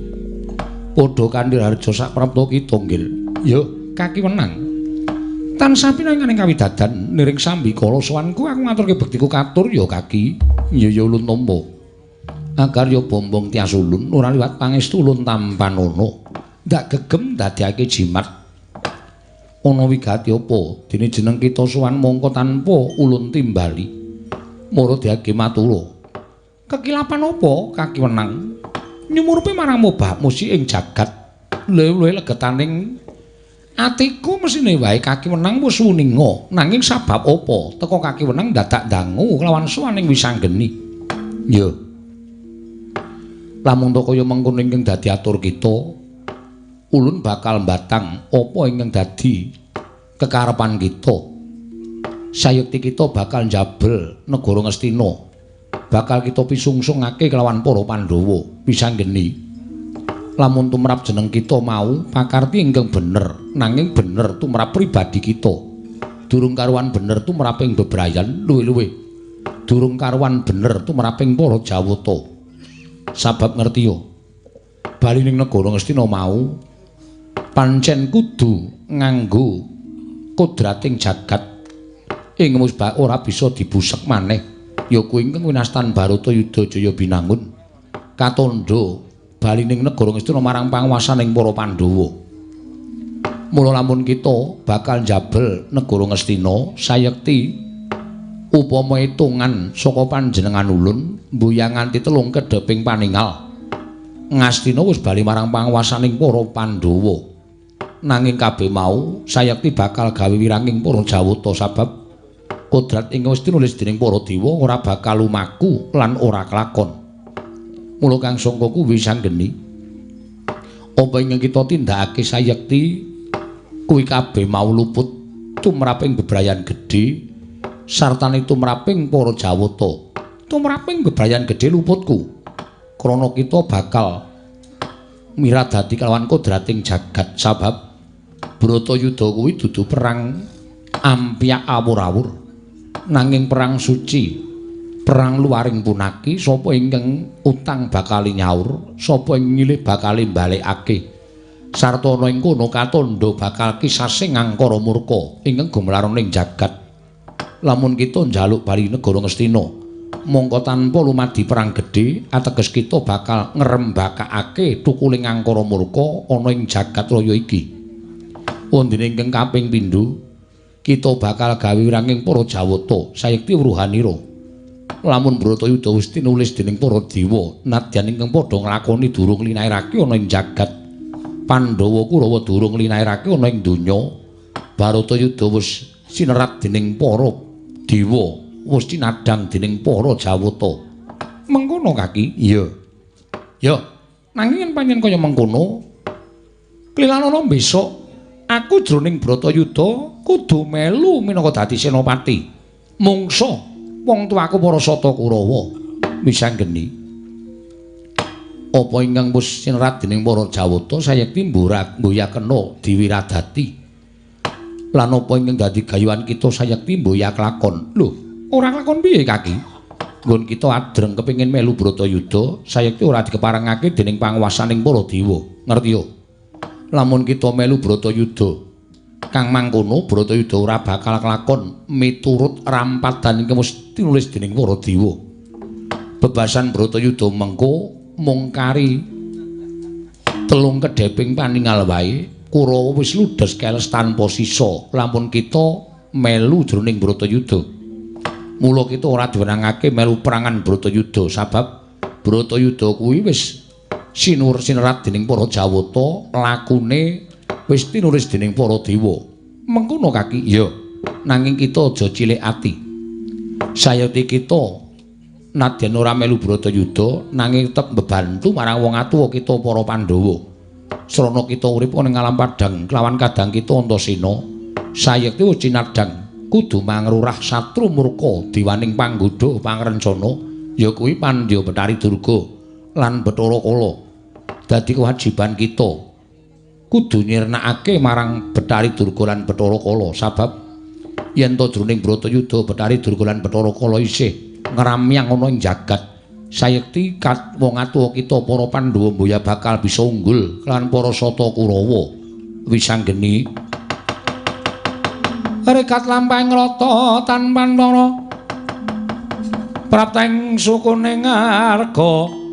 padha kanthi harja sak prapta kita nggil ya kaki wenang tansah pinanganing kawidadan niring sambikala sowanku aku ngaturke bektiku katur ya kaki ya ulun tampa agar ya bombong tias ulun ora liwat pangestu ulun tampan ono ndak gegem dadekake jimat ana wigati apa dene jeneng kita sowan mongko tanpa ulun timbali mara diage matura kekilapan apa kaki wenang nyumurupi marang mobah musi ing jagat luwih legetaning atiku mesine wae kaki wenang wis wuninga nanging sabab apa teka kaki wenang dadak dangu kelawan sowaning wisanggeni ya lamun to kaya mengkono ingkang dadi atur kita ulun bakal mbatang apa ingkang dadi kekarepan kita sayekti kita bakal njabel negara Ngastina bakal kita pisungsungake kelawan para Pandhawa wisanggeni lamun tumrap jeneng kita mau pakarti ingkang bener nanging bener tumrap pribadi kita durung karuan bener tumraping bebrayan luwih-luwih durung karuan bener tumraping para Jawata sabab ngerti yo bali ning negara Ngastina mau pancen kudu nganggo kodrating jagat ing musbah ora bisa dibusek maneh ya kuwi ingkang winastan Baratayuda Jaya binangun katandha bali ning negara Ngastina marang panguwasaning para Pandhawa mula lamun kita bakal njabel negara Ngastina sayekti upama etungan saka panjenengan ulun mbuyang nganti 3 kedheping paningal Ngastina wis bali marang panguwasaning para Pandhawa nanging kabeh mau sayekti bakal gawe wiranging para Jawata sabab kodrat ing wis tinulis dening para dewa ora bakal lumaku lan ora kelakon. Mula kang sangka kuwi wisanggeni apa ingkang kita tindakake sayekti kuwi kabeh mau luput tumraping bebrayan gedhe sartane tumraping para Jawata. Tumraping bebrayan gedhe luputku. Krana kita bakal miradati kelawan kodrating jagat sabab Bratayuda kuwi dudu perang ampyak awur-awur. Nanging perang suci perang luaring punaki sapa ingkang utang bakal nyaur sapa ing ngilih bakal balekake sarta ana ing kono katandha bakal kisasing angkara murka ingkang gumlaroning jagat lamun kita njaluk bali negara Ngastina mongko tanpa lumadi perang gedhe ateges kita bakal ngrembakake tukuling angkara murka ana ing jagat raya iki wondene ingkang kaping pindho kita bakal gawe wiranging para Jawata sayekti wuruhanira lamun Bratayuda wis tinulis dening para dewa nadyan ingkang padha nglakoni durung linairake ana ing jagat Pandhawa Kurawa durung linairake ana ing donya Bratayuda wis sinerat dening para dewa wis cinadhang dening para Jawata mengkono kaki iya ya nanging yen pancen kaya mengkono klilanana besok aku jroning Bratayuda kudu melu minangka dadi senopati. Mungsa wong tuaku para Sata Kurawa misanggeni. Apa ingkang wis sinerat dening para Jawata sayekti mboyakena diwiradati. Lan apa ingkang dadi gayuhan kita sayekti mboyak lakon. Lho, ora lakon piye Kaki? Nggon kita adreng kepengin melu Bratayuda sayekti ora dikeparengake dening panguwasaning para dewa. Ngerti yo? Lamun kita melu Bratayuda kang mangkono Bratayuda ora bakal kelakon miturut rampadan ingkang wis tinulis dening para dewa. Bebasan Bratayuda mengko mung kari telung kedheping paningal wae Kurawa wis ludes keles tanpa sisa lamun kita melu jroning Bratayuda. Mula kita ora diwenangake melu perangan Bratayuda sabab Bratayuda kuwi wis sinerat dening para Jawata, lakune wis tinulis dening para dewa. Mengkono Kaki, ya. Nanging kita aja cilik ati. Sayekti kita nadyan ora melu Bratayuda nanging tetep mbebantu marang wong atuwa kita para Pandhawa. Srana kita urip ning alam padhang kelawan kadang kita Antasena, sayekti wis cinadhang kudu mangrurah satru murka diwaning panggodha pangrencana ya kuwi Pandya Betari Durga lan Bathara Kala. Dadi kewajiban kita kudu nyirnakake marang Betari Durga lan Bathara Kala sabab yen to jroning Bratayuda Betari Durga lan Bathara Kala isih ngramyang ana ing jagat sayekti wong atuwa kita para Pandhawa mboya bakal bisa unggul lan para Sata Kurawa wisanggeni rekat lampahing rata tanpa lara prapteng sukuning arga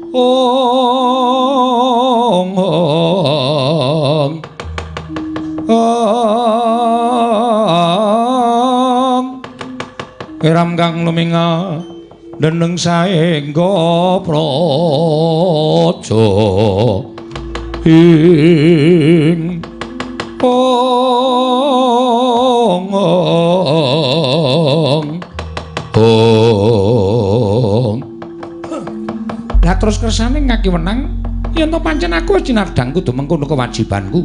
Iram kang luminga deneng saengga praja ing lah terus kersane ngaki wenang yen to pancen aku cinardang kudu mengkono kewajibanku.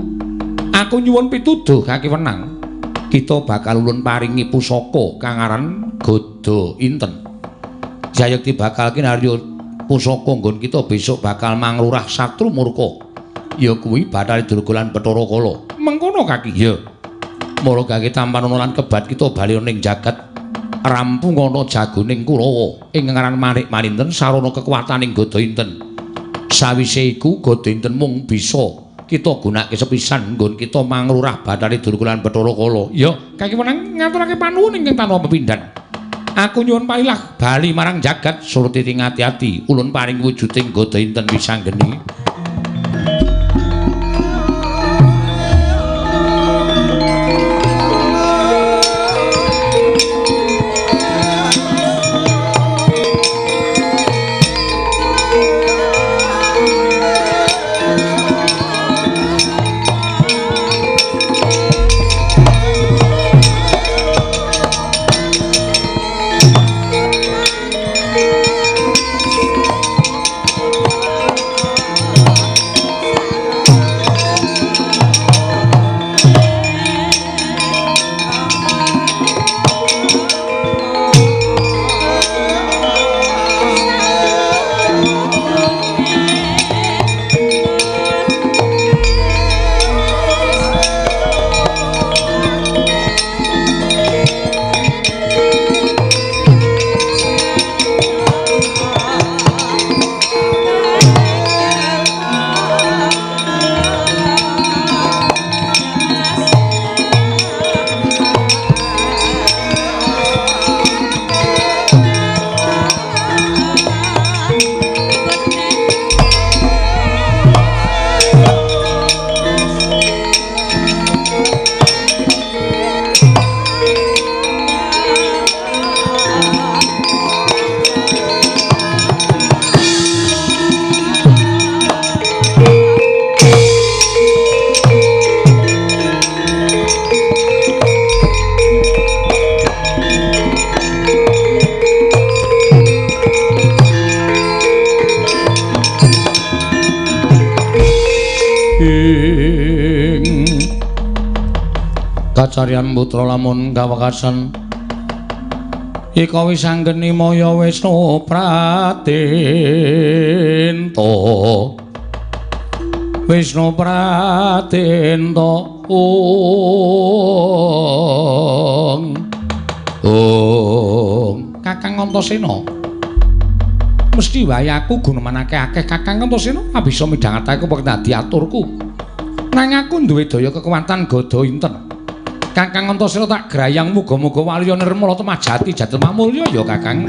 Aku nyuwun pituduh Kaki Wenang. Kita bakal ulun paringi pusaka kang aran Gada Inten. Jayekti bakal kinarya pusaka nggon kita besok bakal manglurah satru murka. Ya kuwi Bathari Durga lan Bathara Kala. Mengkono Kaki. Ya. Mula gage tampan ana lan kebat kita bali ning jagat rampung ana jagoning Kurawa ing ngaran Manik Maninten sarana kekuwataning Gada Inten. Sawise iku Gada Inten mung bisa kita gunakake sepisan nggon kita manglurah Bathari Durga lan Bathara Kala. Ya, Kaki Wenang ngaturake panuwun ingkang tanpa pepindhan. Aku nyuwun pailah bali marang jagat surti ing ati-ati ulun paring wujuding Gada Inten wisanggeni. kacarian putra lamun kawekasan ika wisanggeni maya Wisnu Pratinta Wisnu Pratinta Kakang Antasena mesti wae aku gunemanake akeh Kakang Antasena bisa midhangetake kok dadi aturku nang aku duwe daya kekuatan gada inten Kakang Antasena tak grayang muga-muga waliya nirmala temajati jatuh mamulya ya Kakang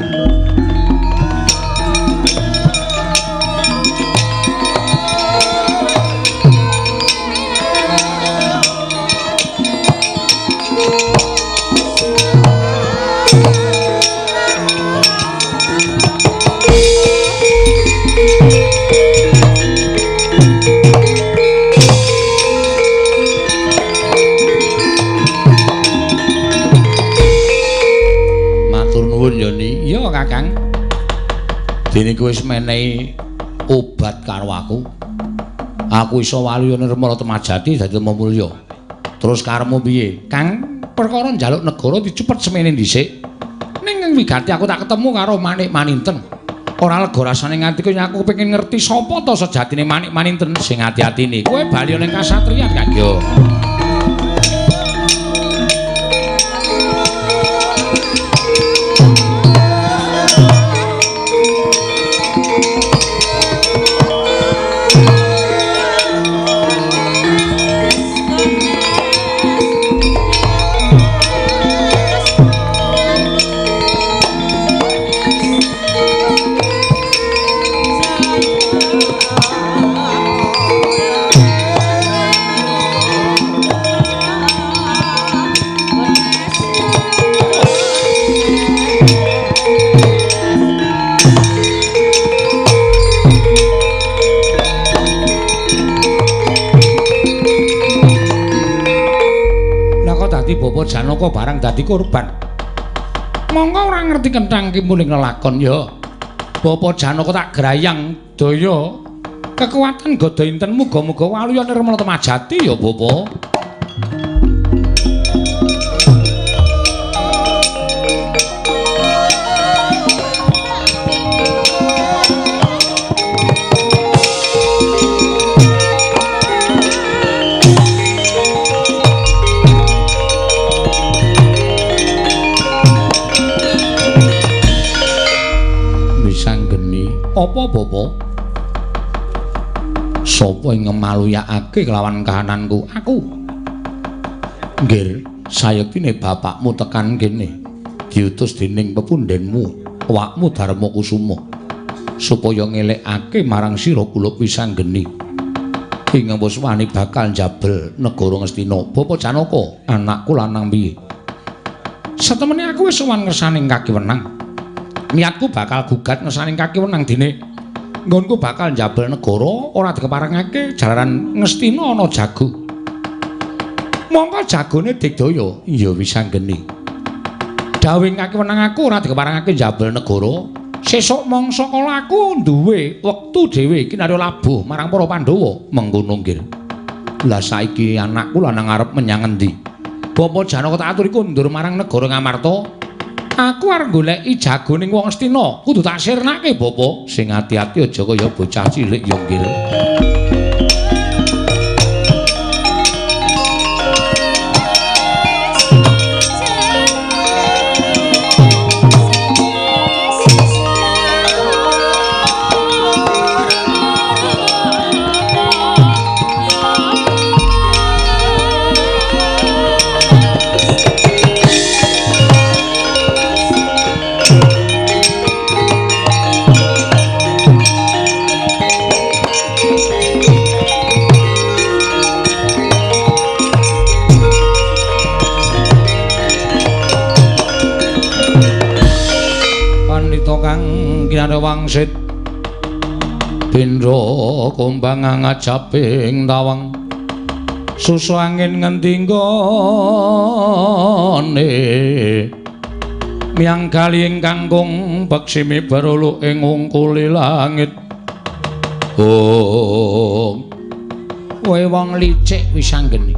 iya Kakang dene kowe wis menehi obat karo aku iso waliya nirmala temajati dadi mamulya terus karemu piye Kang perkara njaluk negara dicepet semene dhisik ning wigati aku tak ketemu karo Manik Maninten ora lega rasane nganti kowe aku pengen ngerti sapa to sejatine Manik Maninten sing ati-atine kowe bali ning kasatriyan Kanggo Bapa Janaka barang dadi korban. Monggo ora ngerti kenthang ki muling lelakon ya. Bapa Janaka tak grayang daya kekuatan gada inten muga-muga waliya nirmala temajati ya Bapa. Apa Bapa? Sapa ing ngemaluyakake kelawan kahananku? Aku. Nggih, sayektine bapakmu tekan kene diutus dening pepundhenmu, awakmu Darmakusuma, supaya ngelekake marang sira kula Wisanggeni. Ing wis wani bakal njabel negara Ngastina. Bapa Janaka, anakku lanang piye? Satemene aku wis sowan ngersaning Kaki Wenang. Niatku bakal gugat ngersaning Kaki Wenang dene nggonku bakal njabel negara ora dikeparengake jalaran Ngastina ana jago. Mongko jagone digdaya ya Wisanggeni. Dawing Kaki Wenang aku ora dikeparengake njabel negara. Sesuk mangsa kala aku duwe wektu dhewe iki narya labuh marang para Pandhawa mengkono nggih. Lah saiki anakku lanang arep menyang endi? Bapa Janaka tak aturi kondur marang negara Ngamarta. Aku arep goleki jagoning wong Astina, kudu tak sirnake, Bapak. Sing ati-ati aja kaya bocah cilik ya nggih. Wangsit Bindra kumbang ngajaping tawang susu angin ngendi nggone miang kali ingkang kung beksimi berulu ing ungkuli langit. Oh kowe wong licik Wisanggeni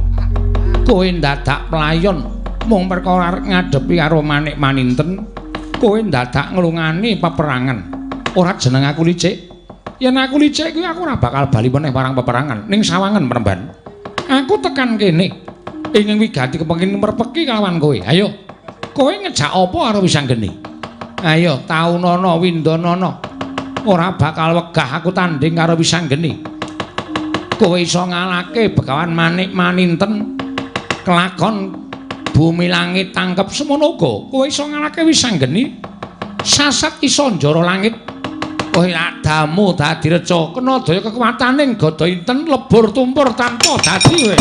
Kowe ndadak playon mung perkara arep ngadepi karo Manik Maninten. Kowe ndadak nglungani peperangan. Ora jeneng aku licik. Yen aku licik kuwi aku ora bakal bali meneh parang peperangan ning sawangen Pramban. Aku tekan kene ingin wigati kepengin merpeki kelawan kowe. Ayo. Kowe ngejak apa karo Wisanggeni? Ayo, Taunana Windanana. Ora bakal wegah aku tanding karo Wisanggeni. Kowe iso ngalahke Begawan Manik Maninten. Kelakon bumi langit tangkep semono uga. Kowe iso ngalahke Wisanggeni. Sasat iso njara langit. Kowe adamu dadi reca kena daya kekuwataning gada inten lebur tumpur tanpa dadi kowe.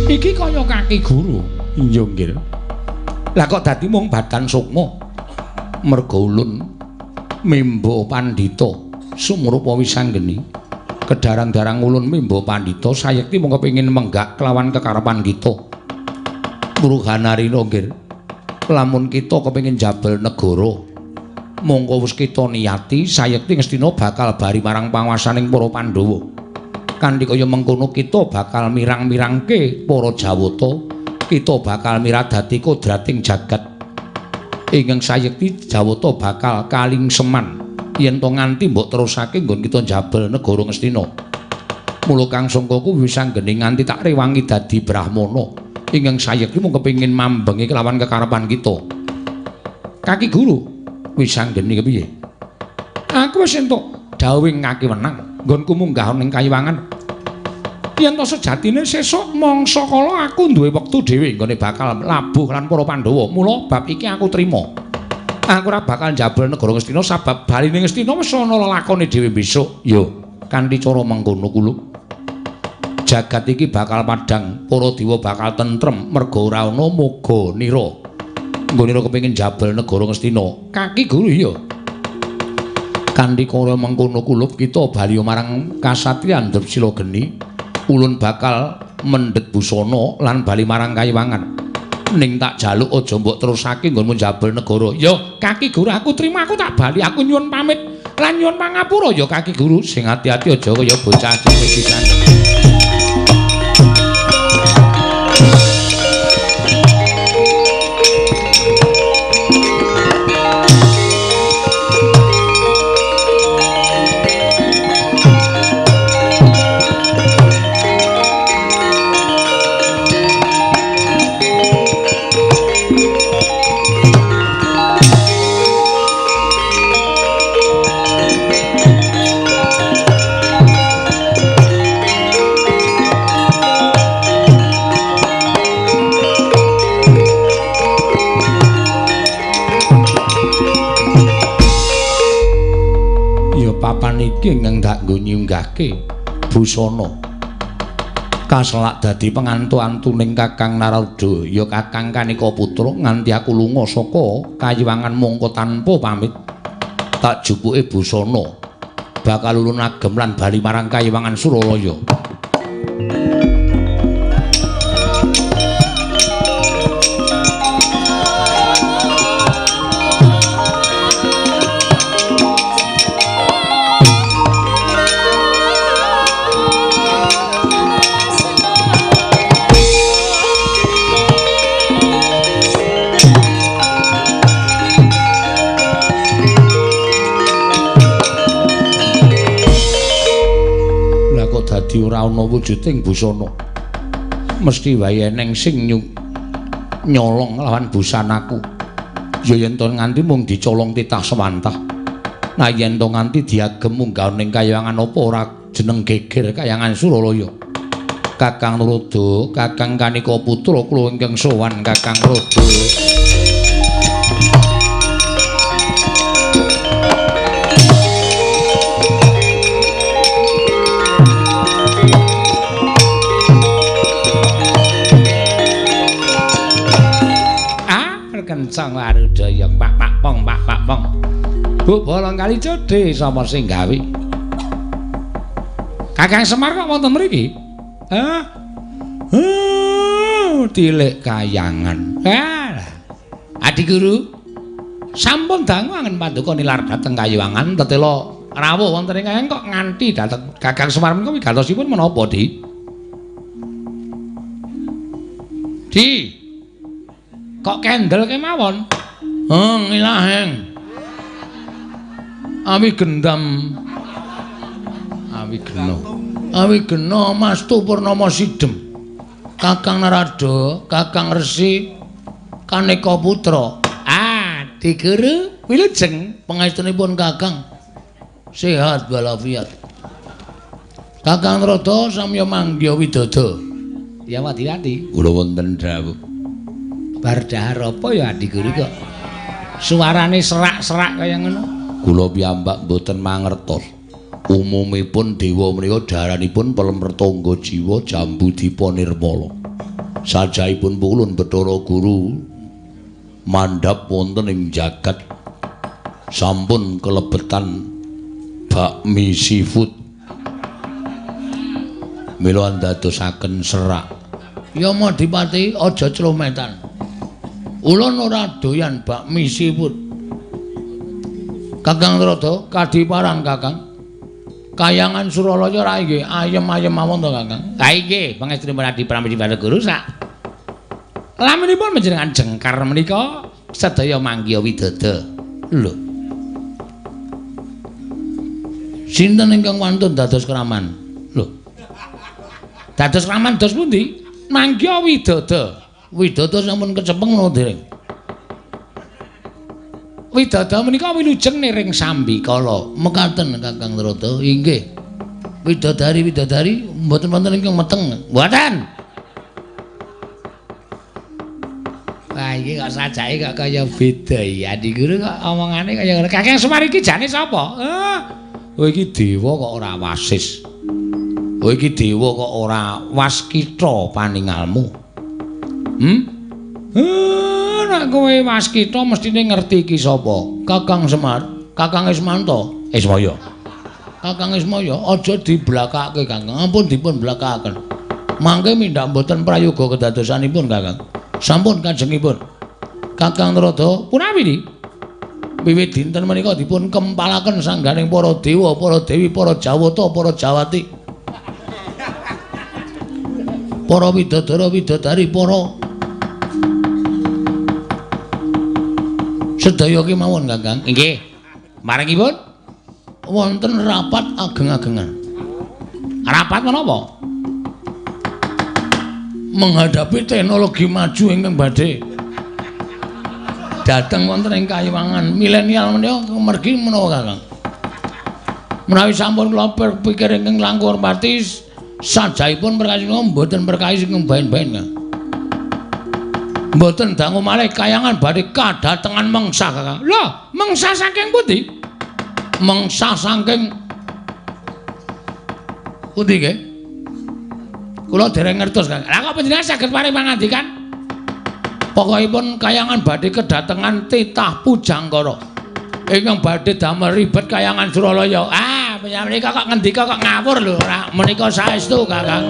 Iki kaya kaki guru. Iya nggih. Lah kok dadi mung badan sukma. Merga ulun Mimba Pandhita sumrupa Wisanggeni. Kedarang-darang ulun Mimba Pandhita sayekti mung kepengin menggak kelawan kekarepan kita. Muruhanarina nggih. Lamun kita kepengin jabel negara, mongko wis kita niyati sayekti Ngastina bakal bari marang panguwasaning para Pandhawa. Kanthi kaya mengkono kita bakal mirang-mirangke para Jawata, kita bakal miradati kodrating jagat. Ingkang sayekti Jawata bakal kalingseman yen to nganti mbok terusake nggon kita jabel negara Ngastina. Mula kang sangkaku Wisanggeni nganti tak rewangi dadi Brahmana. Ingkang sayekti mung kepengin mambengi kelawan kekarepan kita. Kaki Guru, Wisanggeni kepiye? Aku wis entuk dawuhing kaki wenang nggonku munggah ning Kayiwangan. Yen to sejatine sesuk mangsa kala aku duwe wektu dhewe nggone bakal labuh lan para Pandhawa. Mula bab iki aku trima. Aku ora bakal njabel negara Ngastina sabab baline Ngastina wis ana lelakone dhewe besok. Yo, kanthi cara mengkono kulo. Jagat iki bakal padhang, para dewa bakal tentrem merga ora ana moga nira. Nggone kepengin njabel negara Ngastina. Kaki Guru ya. Kanthi cara mengkono kulo kita bali marang kasatriyan Dresila Geni. Ulun bakal mendhet busana lan bali marang Kayiwangan. Ning tak jaluk aja mbok terusake nggonmu njabel negara. Ya, Kaki Guru aku trima, aku tak bali, aku nyuwun pamit lan nyuwun pangapura ya Kaki Guru. Sing ati-ati aja kaya bocah cilik pisan. Papan iki ingkang dak nggo nyunggahke busana kaselak dadi pengantu-antuning Kakang Narada ya Kakang Kanika Putra nganti aku lunga saka Kayiwangan mongko tanpa pamit tak jupuke busana bakal ulun agem lan bali marang Kayiwangan Suralaya. Dadi ora ana wujuding busana mesti wae eneng sing nyolong lawan busanaku ya yen to nganti mung dicolong titah semantah nah yen to nganti diagem munggah ning Kayiwangan apa ora jeneng geger Kayangan Suralaya. Kakang Narada, Kakang Kanika Putra kula ingkang sowan Kakang Narada. Kencang warudaya pak pong Bu bolong kali codhe sapa sing gawe? Kakang Semar kok wonten mriki? Hah? Tilik kayangan. Adi Guru, sampun dangu angen paduka nilar dhateng Kayuwangan tetela rawuh wonten ing kayang kok nganti dhateng Kakang Semar menika wigatosipun menapa, Di? Di. Kok kendel kemawon? Ilaheng. Awi gendam. Awi gena Mastu Purnama Sidhem. Kakang Narada, Kakang Resi, Kaneka Putra. Di Guru wilujeng pangestunipun Kakang sehat walafiat. Kakang Narada samya manggya widada. Ya wati-wati. Kula wonten dawuh. Bar dahar apa ya Adi Guru kok suarane serak-serak kaya ngono? Kula piyambak mboten mangertos. Umumipun dewa menika daharanipun Pelemertangga Jiwa Jambu Dipa Nirmala. Sajaipun pulun Bathara Guru mandhap wonten ing jagat sampun kelebetan bakmi seafood. Mila ndadosaken serak. Ya Madipati aja clometan. Ulun ora doyan bakmi seafood. Kakang Narada kadiparang Kakang. Kayangan Suralaya ra nggih ayem-ayem mawon to Kakang. Ha nggih, pangestunipun Adi Pramesti Bathara Guru sak laminipun panjenengan jengkar menika sedaya manggya widada. Lho. Sinten ingkang wantun dados kraman? Lho. Dados kraman dos pundi? Manggya widada. Widada sampun kecepeng napa dereng? Widada menika wilujeng niring Sambikala. Mekaten Kakang Narada. Inggih. Widadari mboten wonten ingkang meteng. Mboten. Wah iki kok sajake kok kaya beda ya. Adi Guru kok omongane kaya ngono. Kakang Semar iki jane sapa? Oh iki dewa kok ora wasis. Oh iki dewa kok ora waskita paningalmu. Nek kowe waskita mestine ngerti iki sapa? Kakang Semar, Kakang Ismanta. Ismaya. Kakang Ismaya aja diblakake Kakang. Ampun dipun blakakaken. Mangke mindhak mboten prayoga kedadosanipun Kakang. Sampun kajengipun. Kakang Narada punawi niki? Wiwit dinten menika dipun kempalaken sangganing para dewa, para dewi, para jawata, para jawati. Para widadara, widadari, para sedaya kemawon Kakang. Nggih. Maringipun wonten rapat ageng-agengan. Rapat menapa? Menghadapi teknologi maju ingkang badhe dateng wonten ing Kayuwangan milenial menika mergi menapa Kakang? Menawi sampun kula pikir ingkang langkung hormati sajaipun perkawis menika mboten perkawis ingkang baen-baen Kang. Mboten dangu malih Kayangan badhe kadatengan mengsah Kakang. Lho, mengsah saking pundi? Mengsah saking pundi nggih? Kula dereng ngertos Kang. Lah kok panjenengan saged paring pangandikan? Pokokipun Kayangan badhe kedatengan titah pujangkara. Ingkang badhe damel ribet Kayangan Suralaya. Menika kok ngendika kok ngawur lho, ora menika saestu Kakang.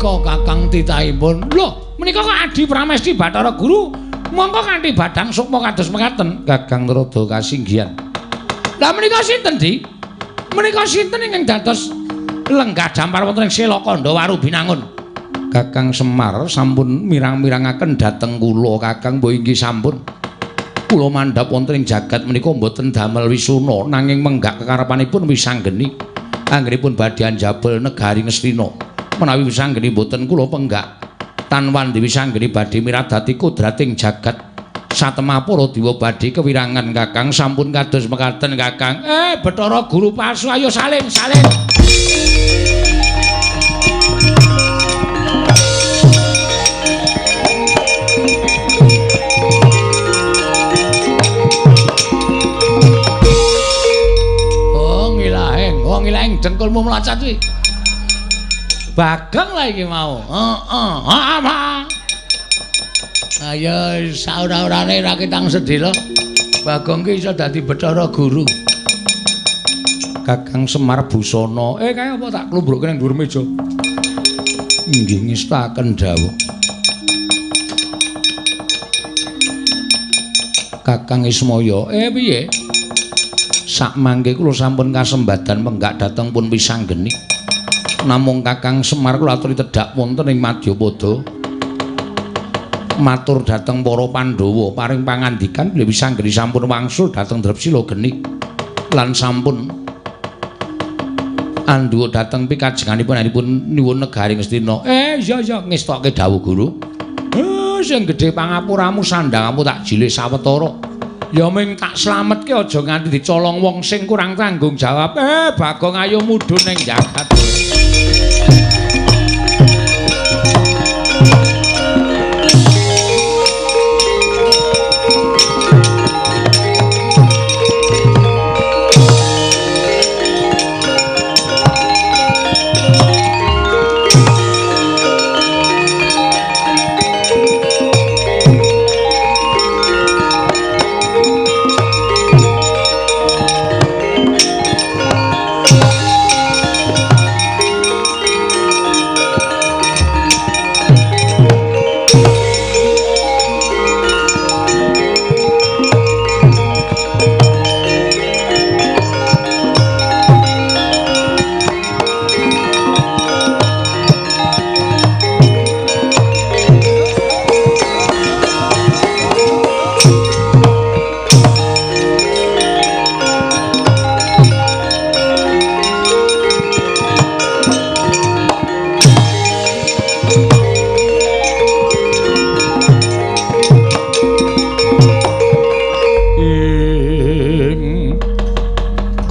Kakang titahipun. Lho, menika kok Adi Pramesti Bathara Guru mongko kanthi badhang sukma kados mekaten. Kakang Narada kasinggihan. Lah menika sinten, Di? Menika sinten ingkang dados lenggah dampar wonten ing Selakanda Waru Binangun? Kakang Semar sampun mirang-mirangaken dhateng kula, Kakang. Mbok inggih sampun. Kula mandhap wonten ing jagat menika mboten damel wisuna nanging menggak kekarepanipun wisanggeni. Anggenipun badhe njabel negari Ngastina. Menawi wisanggeni boten kula penggak tanwan diwisanggeni badhe miradati kodrating jagat satemah para dewa badhe kewirangan Kakang sampun kados mekaten Kakang. Bathara Guru palsu ayo salin. dengkulmu mlacat kuwi. Bagong lah iki mau. Heeh. Apa? Ayo saura-urane ra kitang sedhela. Bagong ki iso dadi Bathara Guru. Kakang Semar Busana. Kae apa tak klumbrukke nang dhuwur meja. Inggih ngestaken dawuh. Kakang Ismaya, piye? Sak mangke kula sampun kasembadan menggak dhateng pun Wisanggeni. Namung Kakang Semar kula aturi tedhak wonten ing Madyapada. Matur dhateng para Pandhawa paring pangandikan bilih Wisanggeni sampun wangsul dhateng Drepsila Geni lan sampun andhuwa dhateng pikajenganipun nyuwun negari Ngastina. Iya ngestokke dawuh Guru. Sing gedhe pangapuramu sandhangamu tak jilih sawetara. Ya ming tak slametke aja nganti dicolong wong sing kurang tanggung jawab. Bagong ayo mudhun ning jagat.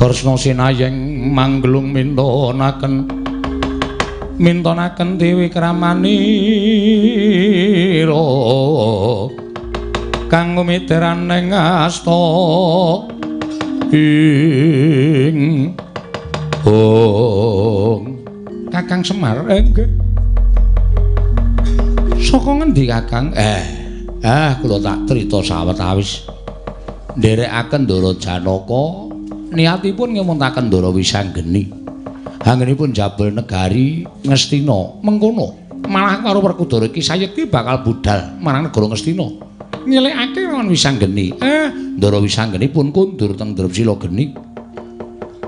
Kresna sinayeng manglung mintonaken Dewi Kramanira kang mitiraning asta ing Kakang Semar nggih. Saka ngendi Kakang? Kula tak crita sawetawis. Nderekaken Ndara Janaka niatipun ngemuntaken Ndara Wisanggeni. Anggenipun jabel negari Ngastina. Mengkono malah karo Werkudara iki sayekti bakal budal marang negara Ngastina. Nyelekake lawan Wisanggeni. Ndara Wisanggeni pun kundur teng Drepsila Geni.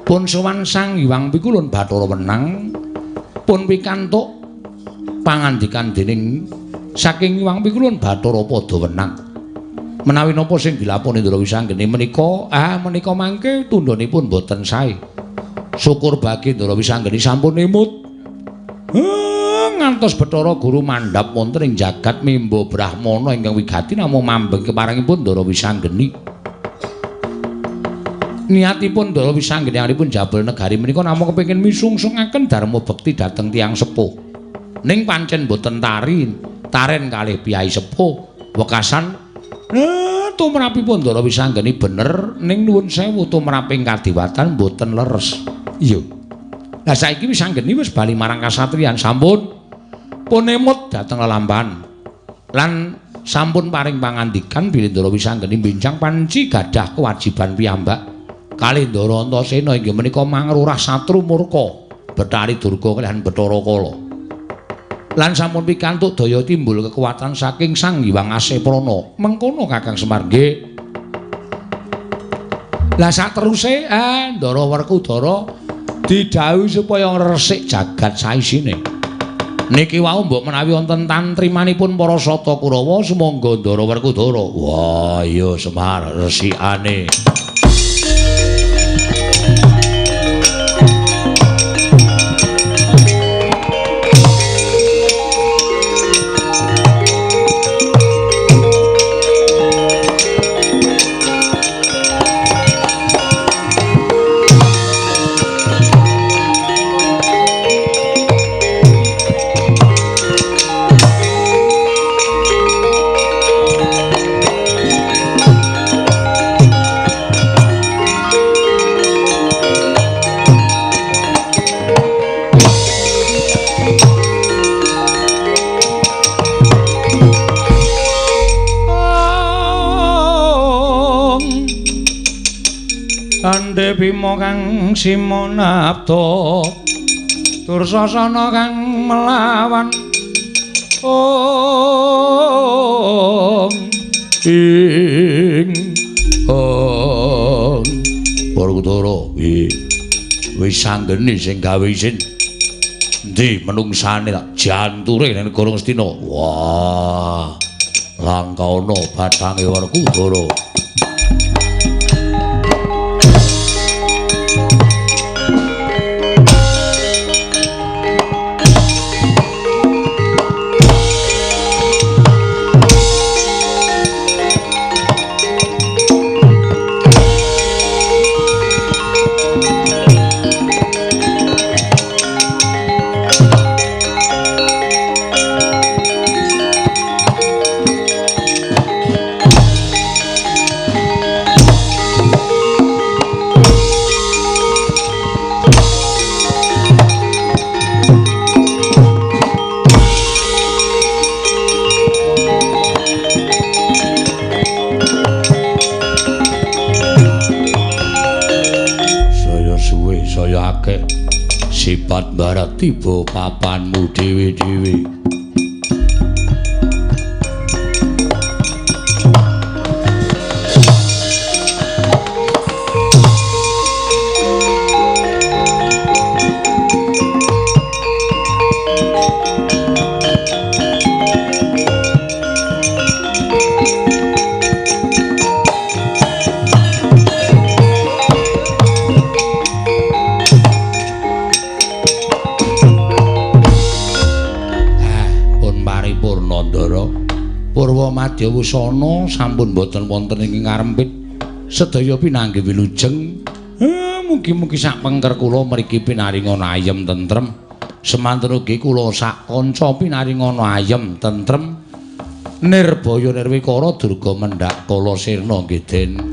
Pun sowan Sang Hyang Pikulun Bathara Wenang pun pikantuk pangandikan dening saking Hyang Pikulun Bathara Padawenang. Menawi napa sing dilaponi Ndara Wisanggeni menika mangke tundhonipun boten sae. Syukur bagi Ndara Wisanggeni sampun emut. Ngantos Bathara Guru mandhap wonten ing jagat mimba Brahmana ingkang wigati namung mambeng keparengipun Ndara Wisanggeni. Niatipun Ndara Wisanggeni anggenipun jabel negari menika namung kepengin misungsungaken dharma bekti dhateng tiyang sepuh. Ning pancen boten taren kalih piyai sepuh. Wekasan tumrapipun Ndara Wisanggeni bener ning nuwun sewu tumraping kadiwatan boten leres. Iya. Lah saiki Wisanggeni wis bali marang kasatriyan sampun pun emut dhateng lelampahan. Lan sampun paring pangandikan bilih Ndara Wisanggeni benjang panci gadah kewajiban piyambak kalih Ndara Antasena inggih menika mangrurah satru murka Bathari Durga kalihan Bathara Kala. Lan sampun pikantuk daya timbul kekuatan saking Sang Hyang Aseprana. Mengkono Kakang Semar nggih. Lah sateruse Ndara Werkudara didhawuhi supaya resik jagat saisine. Niki wau mbok menawi wonten tantrimanipun para Sata Kurawa sumangga Ndara Werkudara. Wah, iya Semar resikane. Ande Bima kang simonapta Dursasana kang melawan ing Baratara wis sanggeni sing gawe isin endi menungsane tak janture ning negara Ngastina wah langkauna bathange Werkudara Sipat barat tiba papanmu dewe-dewe Madya Wusana sampun boten wonten ing ngarempit sedaya pinanggih wilujeng mugi-mugi sak pengker kula mriki pinaringana ayem tentrem semanten ugi kula sak kanca pinaringana ayem tentrem nirbaya nirwikara durga mendhak kala sirna nggih Den